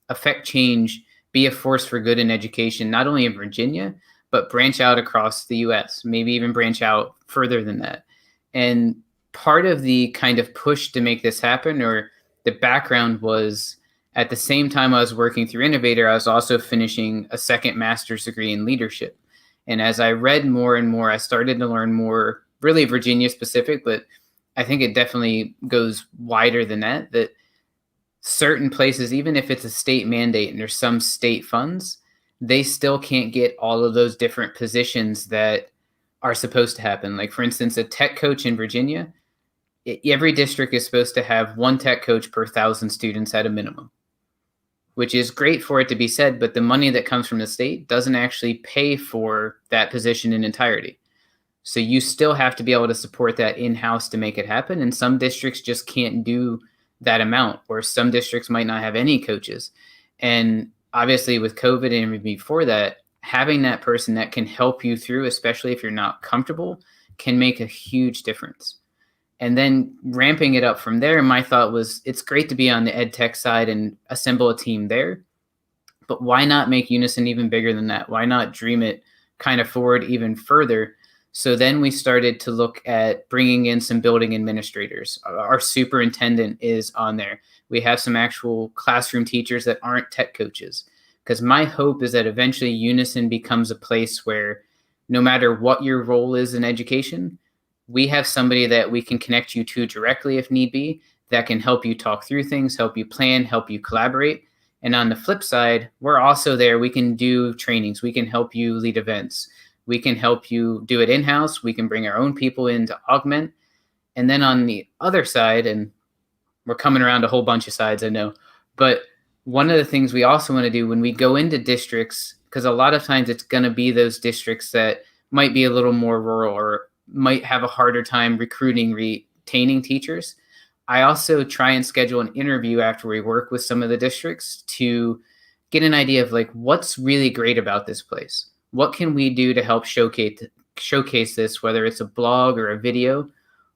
affect change, be a force for good in education, not only in Virginia, but branch out across the US, maybe even branch out further than that. And part of the kind of push to make this happen, or the background, was at the same time I was working through Innovator, I was also finishing a second master's degree in leadership. And as I read more and more, I started to learn more, really Virginia specific, but I think it definitely goes wider than that, that certain places, even if it's a state mandate and there's some state funds, they still can't get all of those different positions that are supposed to happen. Like, for instance, a tech coach in Virginia, every district is supposed to have one tech coach per 1,000 students at a minimum, which is great for it to be said, but the money that comes from the state doesn't actually pay for that position in entirety. So you still have to be able to support that in-house to make it happen. And some districts just can't do that amount, or some districts might not have any coaches. And obviously with COVID and before that, having that person that can help you through, especially if you're not comfortable, can make a huge difference. And then ramping it up from there, my thought was, it's great to be on the EdTech side and assemble a team there, but why not make Unison even bigger than that? Why not dream it kind of forward even further? So then we started to look at bringing in some building administrators. Our superintendent is on there. We have some actual classroom teachers that aren't tech coaches. Because my hope is that eventually Unison becomes a place where no matter what your role is in education, we have somebody that we can connect you to directly if need be, that can help you talk through things, help you plan, help you collaborate. And on the flip side, we're also there. We can do trainings. We can help you lead events. We can help you do it in-house. We can bring our own people in to augment. And then on the other side, and we're coming around a whole bunch of sides, I know, but one of the things we also want to do when we go into districts, because a lot of times it's going to be those districts that might be a little more rural or might have a harder time recruiting, retaining teachers. I also try and schedule an interview after we work with some of the districts to get an idea of like what's really great about this place. What can we do to help showcase this, whether it's a blog or a video?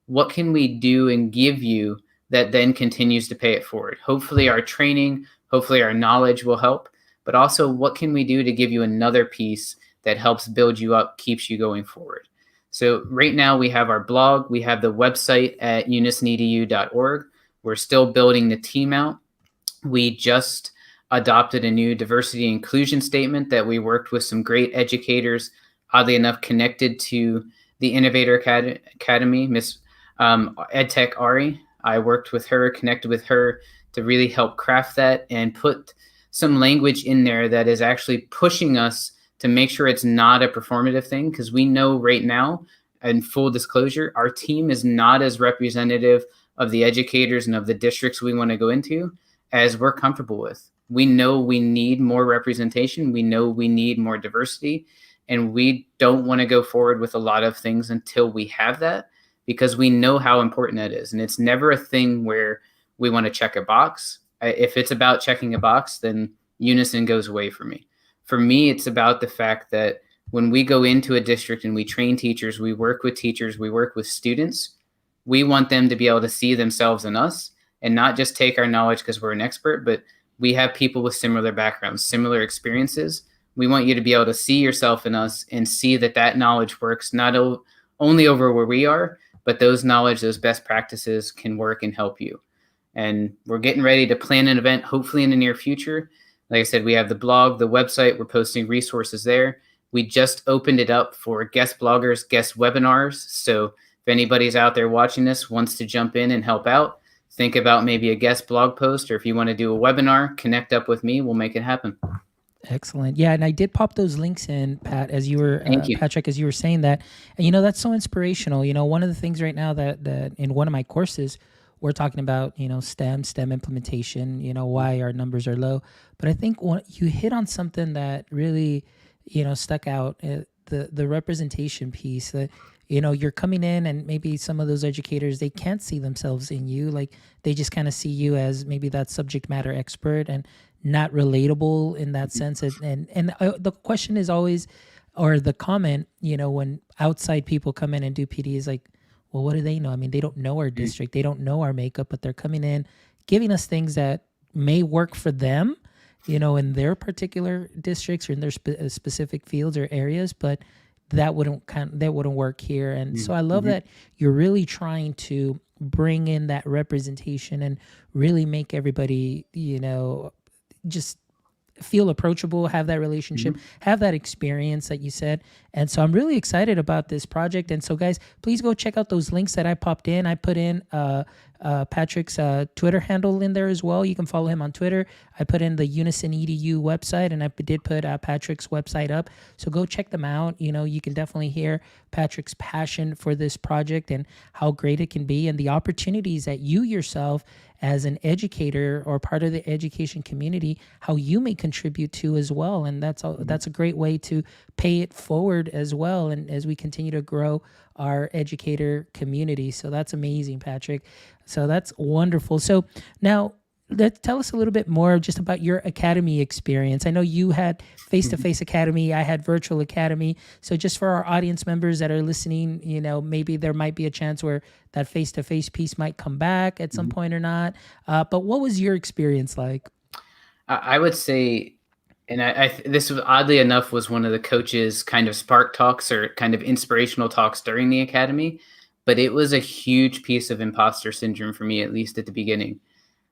What can we do and give you that then continues to pay it forward? Hopefully our training, hopefully our knowledge will help, but also what can we do to give you another piece that helps build you up, keeps you going forward? So right now we have our blog, we have the website at unisonedu.org. We're still building the team out. We just adopted a new diversity and inclusion statement that we worked with some great educators, oddly enough, connected to the Innovator Academy, Miss EdTech Ari. I worked with her, connected with her to really help craft that and put some language in there that is actually pushing us to make sure it's not a performative thing, because we know right now, in full disclosure, our team is not as representative of the educators and of the districts we want to go into as we're comfortable with. We know we need more representation. We know we need more diversity, and we don't want to go forward with a lot of things until we have that, because we know how important that is. And it's never a thing where we want to check a box. If it's about checking a box, then Unison goes away for me. For me, it's about the fact that when we go into a district and we train teachers, we work with teachers, we work with students, we want them to be able to see themselves in us and not just take our knowledge because we're an expert, but we have people with similar backgrounds, similar experiences. We want you to be able to see yourself in us and see that that knowledge works not only over where we are, but those knowledge, those best practices can work and help you. And we're getting ready to plan an event, hopefully in the near future. Like I said, we have the blog, the website, we're posting resources there. We just opened it up for guest bloggers, guest webinars. So if anybody's out there watching this, wants to jump in and help out, think about maybe a guest blog post, or if you want to do a webinar, connect up with me, we'll make it happen. Excellent. Yeah, and I did pop those links in, Pat, as you were, Patrick, as you were saying that. And, that's so inspirational. One of the things right now that in one of my courses, we're talking about, STEM implementation, why our numbers are low. But I think you hit on something that really, stuck out, the representation piece that, you're coming in and maybe some of those educators, they can't see themselves in you. Like they just kind of see you as maybe that subject matter expert and not relatable in that sense. And the question is always, or the comment, when outside people come in and do PD is like, well, what do they know? I mean, they don't know our district. They don't know our makeup, but they're coming in, giving us things that may work for them, in their particular districts or in their specific fields or areas, but that wouldn't work here. And so I love that you're really trying to bring in that representation and really make everybody, just feel approachable, have that relationship, have that experience that you said. And so I'm really excited about this project. And so guys, please go check out those links that I popped in. I put in Patrick's Twitter handle in there as well. You can follow him on Twitter. I put in the Unison EDU website, and I did put Patrick's website up. So go check them out. You can definitely hear Patrick's passion for this project and how great it can be, and the opportunities that you yourself as an educator or part of the education community, how you may contribute to as well. And that's a great way to pay it forward as well. And as we continue to grow our educator community. So that's amazing, Patrick. So that's wonderful. So now tell us a little bit more just about your academy experience. I know you had face-to-face academy. I had virtual academy. So just for our audience members that are listening, maybe there might be a chance where that face-to-face piece might come back at some point or not. But what was your experience like? I would say, and this was oddly enough was one of the coaches' kind of spark talks or kind of inspirational talks during the academy, but it was a huge piece of imposter syndrome for me, at least at the beginning.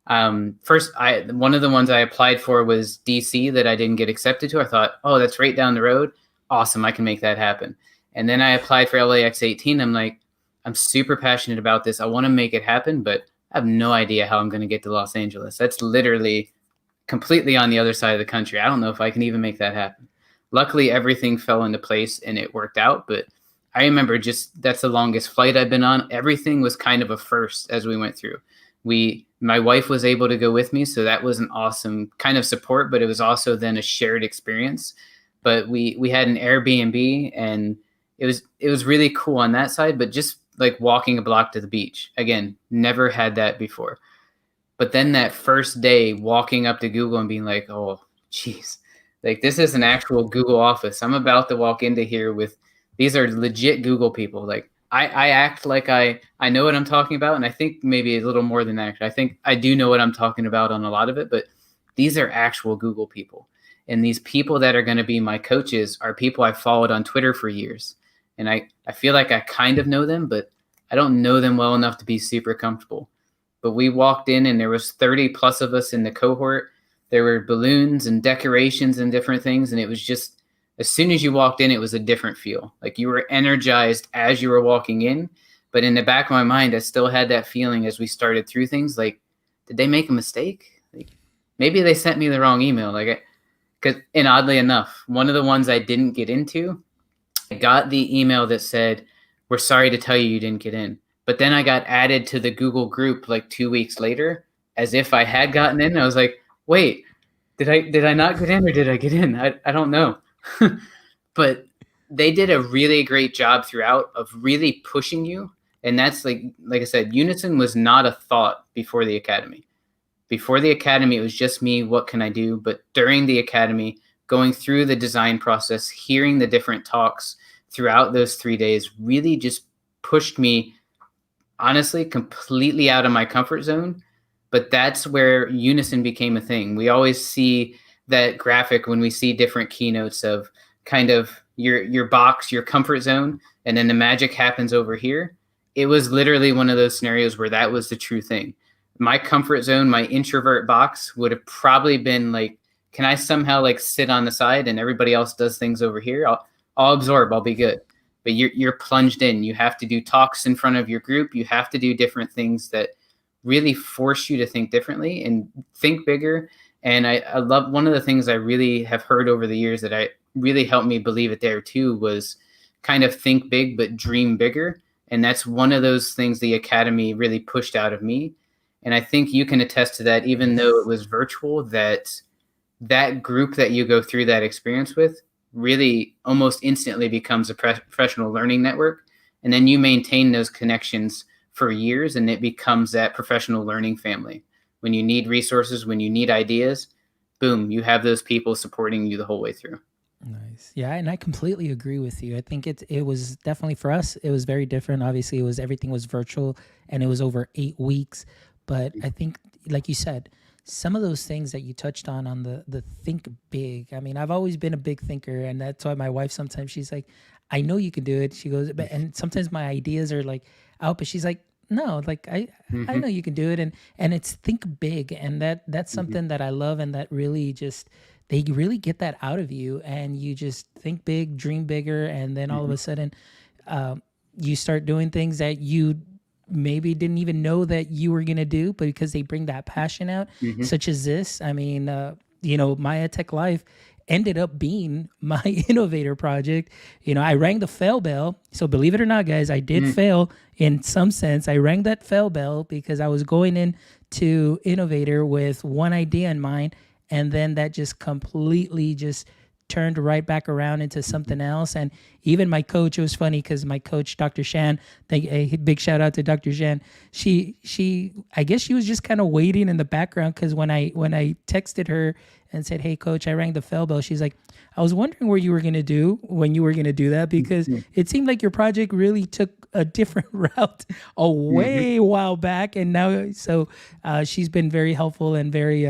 First, one of the ones I applied for was DC that I didn't get accepted to. I thought, oh, that's right down the road. Awesome, I can make that happen. And then I applied for LAX 18. I'm like, I'm super passionate about this. I want to make it happen, but I have no idea how I'm going to get to Los Angeles. That's literally completely on the other side of the country. I don't know if I can even make that happen. Luckily, everything fell into place and it worked out. But I remember just that's the longest flight I've been on. Everything was kind of a first as we went through. My wife was able to go with me, so that was an awesome kind of support, but it was also then a shared experience. But we had an Airbnb, and it was really cool on that side, but just like walking a block to the beach. Again, never had that before. But then that first day walking up to Google and being like, oh, geez, like this is an actual Google office. I'm about to walk into here with these are legit Google people. Like I act like I know what I'm talking about. And I think maybe a little more than that. I think I do know what I'm talking about on a lot of it, but these are actual Google people. And these people that are going to be my coaches are people I followed on Twitter for years. And I feel like I kind of know them, but I don't know them well enough to be super comfortable. But we walked in and there was 30 plus of us in the cohort. There were balloons and decorations and different things. And it was just, as soon as you walked in, it was a different feel. Like you were energized as you were walking in. But in the back of my mind, I still had that feeling as we started through things like, did they make a mistake? Like maybe they sent me the wrong email. And oddly enough, one of the ones I didn't get into, I got the email that said, we're sorry to tell you you didn't get in. But then I got added to the Google group like 2 weeks later, as if I had gotten in. I was like, wait, did I not get in or did I get in? I don't know. But they did a really great job throughout of really pushing you. And that's like I said, Unison was not a thought before the academy. Before the academy, it was just me, what can I do? But during the academy, going through the design process, hearing the different talks throughout those 3 days really just pushed me honestly completely out of my comfort zone. But that's where Unison became a thing. We always see that graphic when we see different keynotes of kind of your box, your comfort zone, and then the magic happens over here. It was literally one of those scenarios where that was the true thing. My comfort zone, my introvert box would have probably been like, can I somehow like sit on the side and everybody else does things over here? I'll absorb, I'll be good. But you're plunged in. You have to do talks in front of your group. You have to do different things that really force you to think differently and think bigger. And I love one of the things I really have heard over the years that I really helped me believe it there too was kind of think big, but dream bigger. And that's one of those things the academy really pushed out of me. And I think you can attest to that, even though it was virtual, that group that you go through that experience with really almost instantly becomes a professional learning network. And then you maintain those connections for years and it becomes that professional learning family. When you need resources, when you need ideas, boom, you have those people supporting you the whole way through. Nice. Yeah, and I completely agree with you. I think it was definitely for us, it was very different. Obviously, everything was virtual and it was over 8 weeks. But I think, like you said, some of those things that you touched on the think big. I mean, I've always been a big thinker, and that's why my wife sometimes she's like, I know you can do it. She goes, but and sometimes my ideas are like out, but she's like, no, like I know you can do it, and it's think big, and that's something that I love, and that really just they really get that out of you, and you just think big, dream bigger, and then all of a sudden, you start doing things that you maybe didn't even know that you were going to do, but because they bring that passion out, such as this. I mean, my EdTech Life ended up being my innovator project. I rang the fail bell. So believe it or not, guys, I did fail in some sense. I rang that fail bell because I was going in to innovator with one idea in mind. And then that just completely just turned right back around into something else. And even my coach, it was funny because my coach, Dr. Shan, a big shout out to Dr. Shan. She, I guess she was just kind of waiting in the background because when I texted her and said, "Hey, coach, I rang the fail bell," she's like, "I was wondering what you were gonna do when you were gonna do that because it seemed like your project really took a different route a way while back, and now so she's been very helpful and very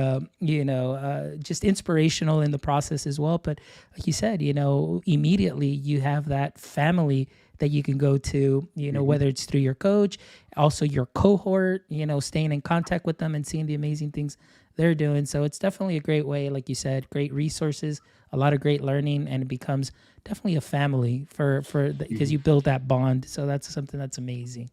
just inspirational in the process as well." But like you said, immediately you have that family that you can go to, whether it's through your coach, also your cohort, staying in contact with them and seeing the amazing things they're doing. So it's definitely a great way, like you said, great resources, a lot of great learning, and it becomes definitely a family because you build that bond. So that's something that's amazing.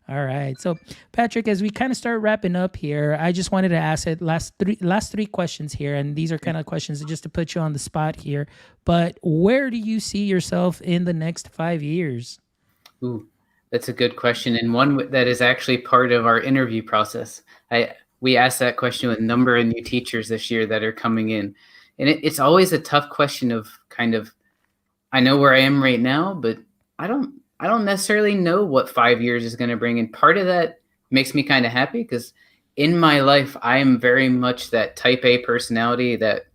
All right. So, Patrick, as we kind of start wrapping up here, I just wanted to ask it last three questions here, and these are kind of questions just to put you on the spot here. But where do you see yourself in the next 5 years? Ooh, that's a good question, and one that is actually part of our interview process. We asked that question with a number of new teachers this year that are coming in, and it's always a tough question of kind of, I know where I am right now, but I don't necessarily know what 5 years is going to bring. And part of that makes me kind of happy because in my life, I am very much that type A personality, that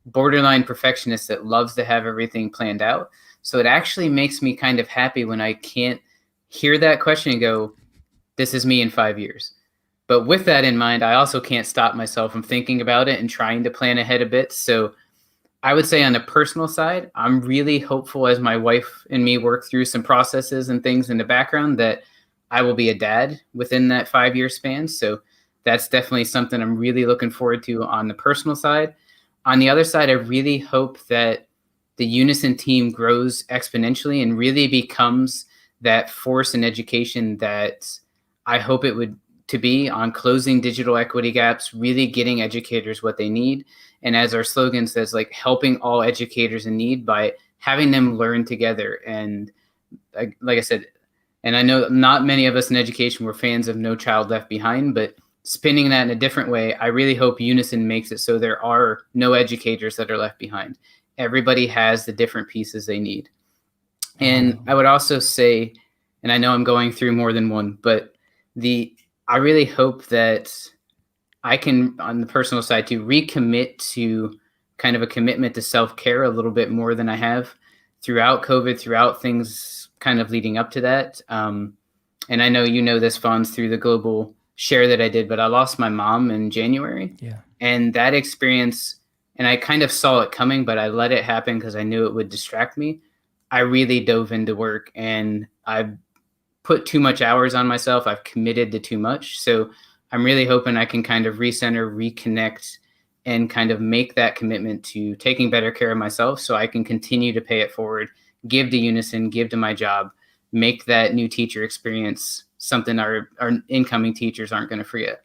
borderline perfectionist that loves to have everything planned out. So it actually makes me kind of happy when I can't hear that question and go, this is me in 5 years. But with that in mind, I also can't stop myself from thinking about it and trying to plan ahead a bit. So I would say on the personal side, I'm really hopeful as my wife and me work through some processes and things in the background that I will be a dad within that 5 year span. So that's definitely something I'm really looking forward to on the personal side. On the other side, I really hope that the Unison team grows exponentially and really becomes that force in education that I hope it would to be, on closing digital equity gaps, really getting educators what they need. And as our slogan says, like helping all educators in need by having them learn together. And like I said, and I know not many of us in education were fans of No Child Left Behind, but spinning that in a different way, I really hope Unison makes it so there are no educators that are left behind. Everybody has the different pieces they need. And I would also say, and I know I'm going through more than one, but I really hope that I can, on the personal side, to recommit to kind of a commitment to self-care a little bit more than I have throughout COVID, throughout things kind of leading up to that. And I know this, Fonz, through the global share that I did, but I lost my mom in January. Yeah. And that experience, and I kind of saw it coming, but I let it happen because I knew it would distract me. I really dove into work and I put too much hours on myself. I've committed to too much. So I'm really hoping I can kind of recenter, reconnect, and kind of make that commitment to taking better care of myself so I can continue to pay it forward, give to Unison, give to my job, make that new teacher experience something our incoming teachers aren't going to forget.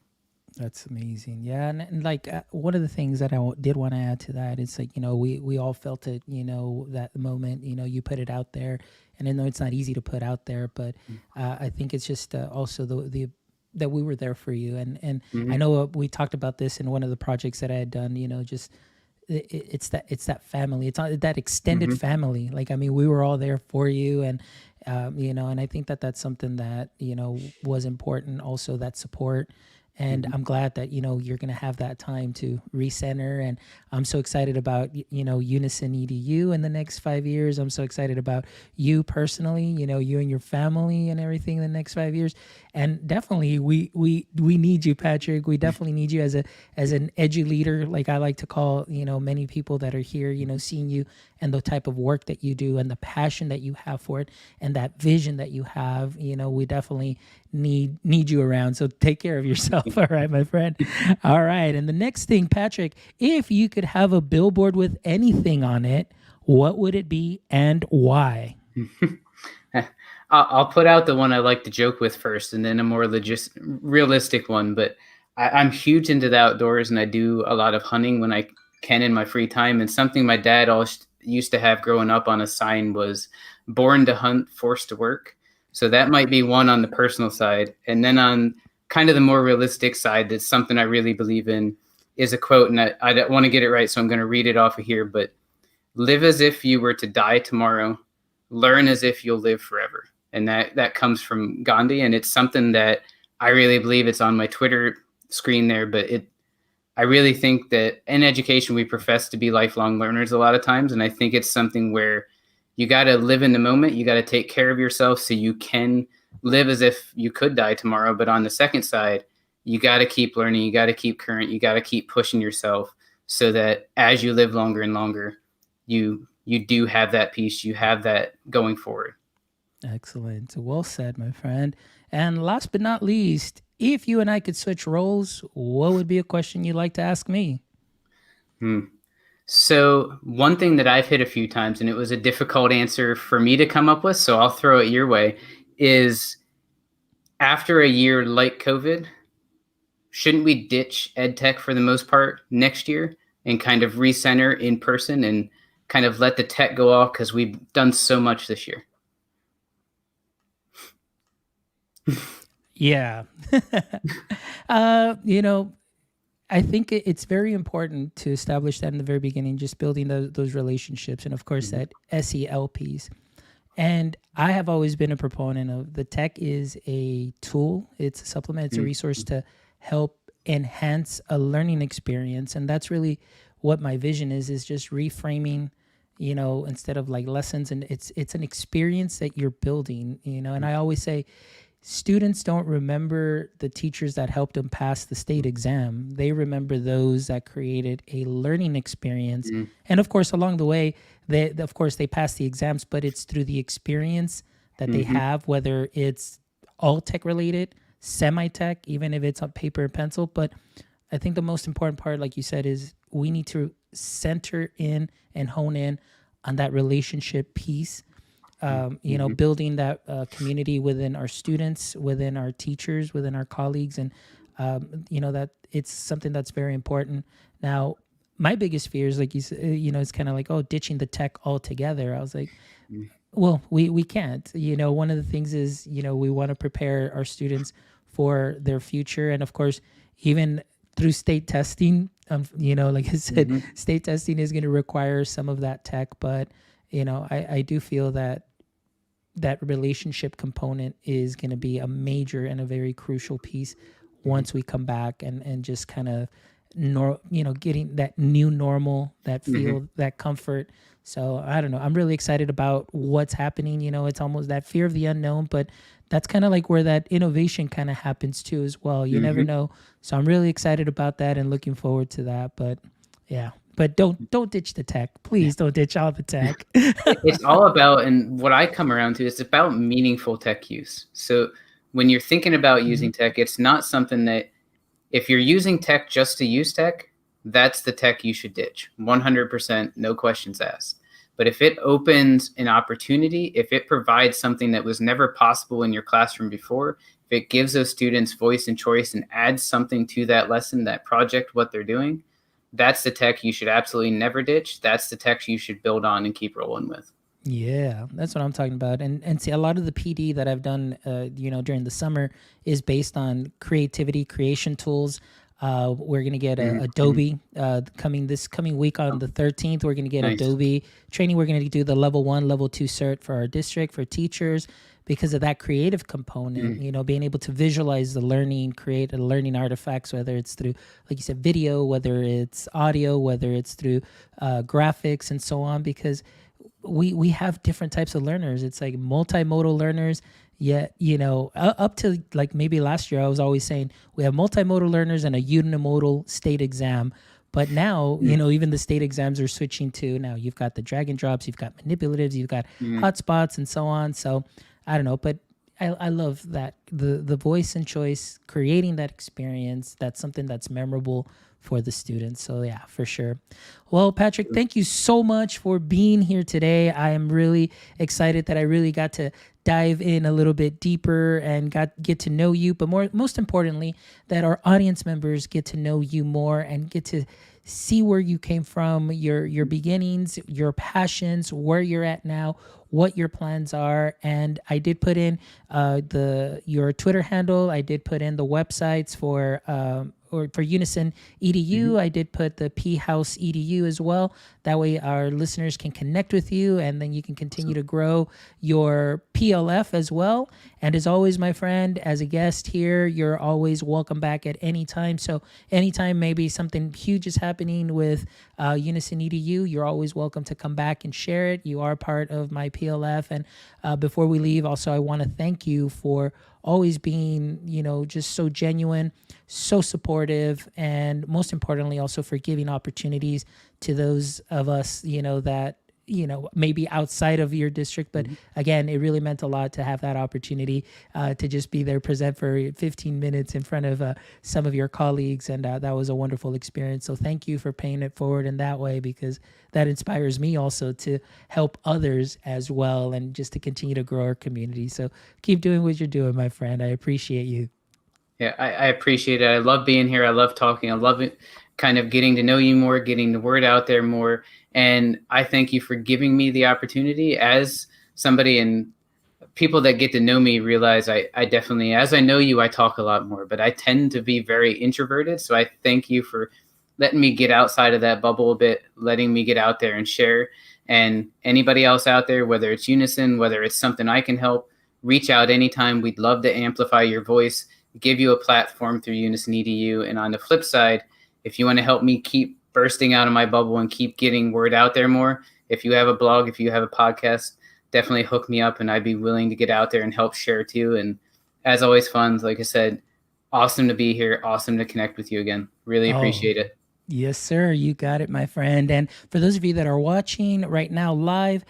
That's amazing. Yeah. And like one of the things that did want to add to that is like, we all felt it, that moment, you put it out there. And I know it's not easy to put out there, but I think it's just also the that we were there for you. And I know we talked about this in one of the projects that I had done, just it's that family, it's that extended family. Like, I mean, we were all there for you. And, and I think that that's something that, was important, also that support. And I'm glad that, you're going to have that time to recenter. And I'm so excited about, Unison EDU in the next 5 years. I'm so excited about you personally, you and your family and everything in the next 5 years. And definitely we need you, Patrick. We definitely need you as an edu leader, like I like to call, many people that are here, seeing you and the type of work that you do and the passion that you have for it and that vision that you have. We definitely need you around. So take care of yourself. All right, my friend. All right. And the next thing, Patrick, if you could have a billboard with anything on it, what would it be and why? I'll put out the one I like to joke with first, and then a more realistic one. But I'm huge into the outdoors, and I do a lot of hunting when I can in my free time. And something my dad always used to have growing up on a sign was "Born to hunt, forced to work." So that might be one on the personal side. And then on kind of the more realistic side, that's something I really believe in, is a quote, and I don't want to get it right, so I'm going to read it off of here. But live as if you were to die tomorrow, learn as if you'll live forever. And that comes from Gandhi, and it's something that I really believe. It's on my Twitter screen there, but I really think that in education, we profess to be lifelong learners a lot of times. And I think it's something where you got to live in the moment. You got to take care of yourself so you can live as if you could die tomorrow. But on the second side, you got to keep learning. You got to keep current. You got to keep pushing yourself so that as you live longer and longer, you do have that peace. You have that going forward. Excellent. Well said, my friend. And last but not least, if you and I could switch roles, what would be a question you'd like to ask me? Hmm. So one thing that I've hit a few times, and it was a difficult answer for me to come up with, so I'll throw it your way, is after a year like COVID, shouldn't we ditch EdTech for the most part next year and kind of recenter in person and kind of let the tech go off because we've done so much this year? Yeah. You know, I think it's very important to establish that in the very beginning, just building those relationships, and of course Mhm, that SEL piece. And I have always been a proponent of the tech is a tool, it's a supplement, it's a mhm, resource to help enhance a learning experience. And that's really what my vision is just reframing, instead of like lessons, and it's an experience that you're building, and I always say students don't remember the teachers that helped them pass the state exam. They remember those that created a learning experience. mhm, And of course, along the way, of course, they pass the exams, but it's through the experience that they mhm, have, whether it's all tech related, semi tech, even if it's on paper and pencil. But I think the most important part, like you said, is we need to center in and hone in on that relationship piece, mhm, building that community within our students, within our teachers, within our colleagues, and that it's something that's very important. Now, my biggest fear is like it's kind of like, oh, ditching the tech altogether. I was like, mhm, well, we can't. One of the things is we want to prepare our students for their future, and of course, even through state testing. Like I said, mhm, state testing is going to require some of that tech, but I do feel that that relationship component is going to be a major and a very crucial piece mhm, once we come back and just kind of getting that new normal, that mhm, feel, that comfort. So I don't know, I'm really excited about what's happening. It's almost that fear of the unknown, but that's kind of like where that innovation kind of happens too as well. You never mhm. know. So I'm really excited about that and looking forward to that. But yeah, but don't ditch the tech, please. Don't ditch all the tech. It's all about, and what I come around to is about meaningful tech use. So when you're thinking about Mhm. using tech, it's not something that if you're using tech just to use tech, that's the tech you should ditch. 100%, no questions asked. But if it opens an opportunity, if it provides something that was never possible in your classroom before, if it gives those students voice and choice and adds something to that lesson, that project, what they're doing, that's the tech you should absolutely never ditch. That's the tech you should build on and keep rolling with. Yeah, that's what I'm talking about. And see, a lot of the PD that I've done, during the summer is based on creativity, creation tools. We're gonna get Mhm, mhm. Adobe coming week on Oh, the 13th. We're gonna get nice. Adobe training. We're gonna do the level 1, level 2 cert for our district for teachers because of that creative component. Mhm, Being able to visualize the learning, create a learning artifacts, whether it's through, like you said, video, whether it's audio, whether it's through graphics and so on, because we have different types of learners. It's like multimodal learners. Yet, up to like maybe last year, I was always saying we have multimodal learners and a unimodal state exam. But now, mhm, even the state exams are switching to now you've got the drag and drops, you've got manipulatives, you've got mhm, hotspots, and so on. So I don't know, but I love that the voice and choice, creating that experience. That's something that's memorable for the students. So yeah, for sure. Well, Patrick, thank you so much for being here today. I am really excited that I really got to dive in a little bit deeper and get to know you, but most importantly, that our audience members get to know you more and get to see where you came from, your beginnings, your passions, where you're at now, what your plans are. And I did put in the your Twitter handle. I did put in the websites for or for Unison mhm. EDU. I did put the P House EDU as well. That way our listeners can connect with you, and then you can continue Awesome. to grow your PLF as well. And as always, my friend, as a guest here, you're always welcome back at any time. So anytime maybe something huge is happening with Unison EDU, you're always welcome to come back and share it. You are part of my PLF. And before we leave, also, I want to thank you for always being, just so genuine, so supportive, and most importantly, also for giving opportunities to those of us, that maybe outside of your district. But Mhm. again, it really meant a lot to have that opportunity to just be there, present for 15 minutes in front of some of your colleagues. And that was a wonderful experience. So thank you for paying it forward in that way, because that inspires me also to help others as well, and just to continue to grow our community. So keep doing what you're doing, my friend. I appreciate you. Yeah, I appreciate it. I love being here. I love talking. I love it, kind of getting to know you more, getting the word out there more. And I thank you for giving me the opportunity as somebody, and people that get to know me realize I definitely, as I know you, I talk a lot more, but I tend to be very introverted. So I thank you for letting me get outside of that bubble a bit, letting me get out there and share. And anybody else out there, whether it's Unison, whether it's something I can help, reach out anytime. We'd love to amplify your voice, give you a platform through Unison EDU. And on the flip side, if you want to help me keep bursting out of my bubble and keep getting word out there more, if you have a blog, if you have a podcast, definitely hook me up, and I'd be willing to get out there and help share too. And as always, fun. Like I said, awesome to be here. Awesome to connect with you again. Really Oh, appreciate it. yes, sir. You got it, my friend. And for those of you that are watching right now live,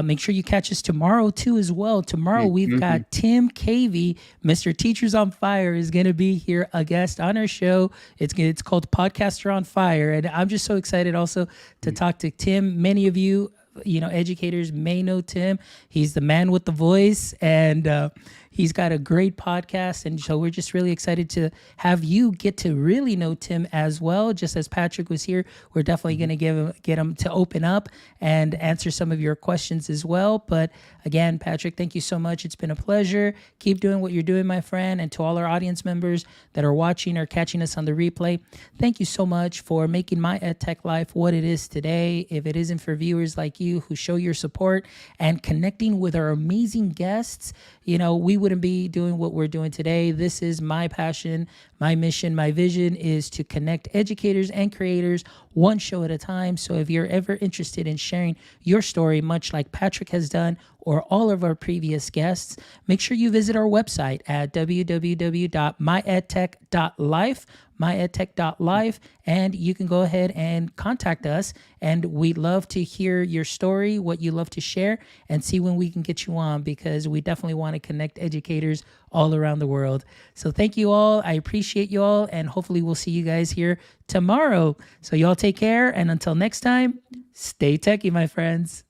make sure you catch us tomorrow too as well. Tomorrow we've Mm-hmm. got Tim Cavey, Mr. Teachers on Fire, is going to be here, a guest on our show. It's called Podcaster on Fire, and I'm just so excited also to talk to Tim. Many of you, educators may know Tim. He's the man with the voice, and he's got a great podcast. And so we're just really excited to have you get to really know Tim as well. Just as Patrick was here, we're definitely going to get him to open up and answer some of your questions as well. But again, Patrick, thank you so much. It's been a pleasure. Keep doing what you're doing, my friend. And to all our audience members that are watching or catching us on the replay, thank you so much for making my EdTech life what it is today. If it isn't for viewers like you who show your support and connecting with our amazing guests, we wouldn't be doing what we're doing today. This is my passion, my mission, my vision is to connect educators and creators one show at a time. So if you're ever interested in sharing your story, much like Patrick has done or all of our previous guests, make sure you visit our website at www.myedtech.life, myedtech.life, and you can go ahead and contact us. And we'd love to hear your story, what you love to share, and see when we can get you on, because we definitely want to connect educators all around the world. So thank you all. I appreciate you all, and hopefully we'll see you guys here tomorrow. So y'all take care, and until next time, stay techie, my friends.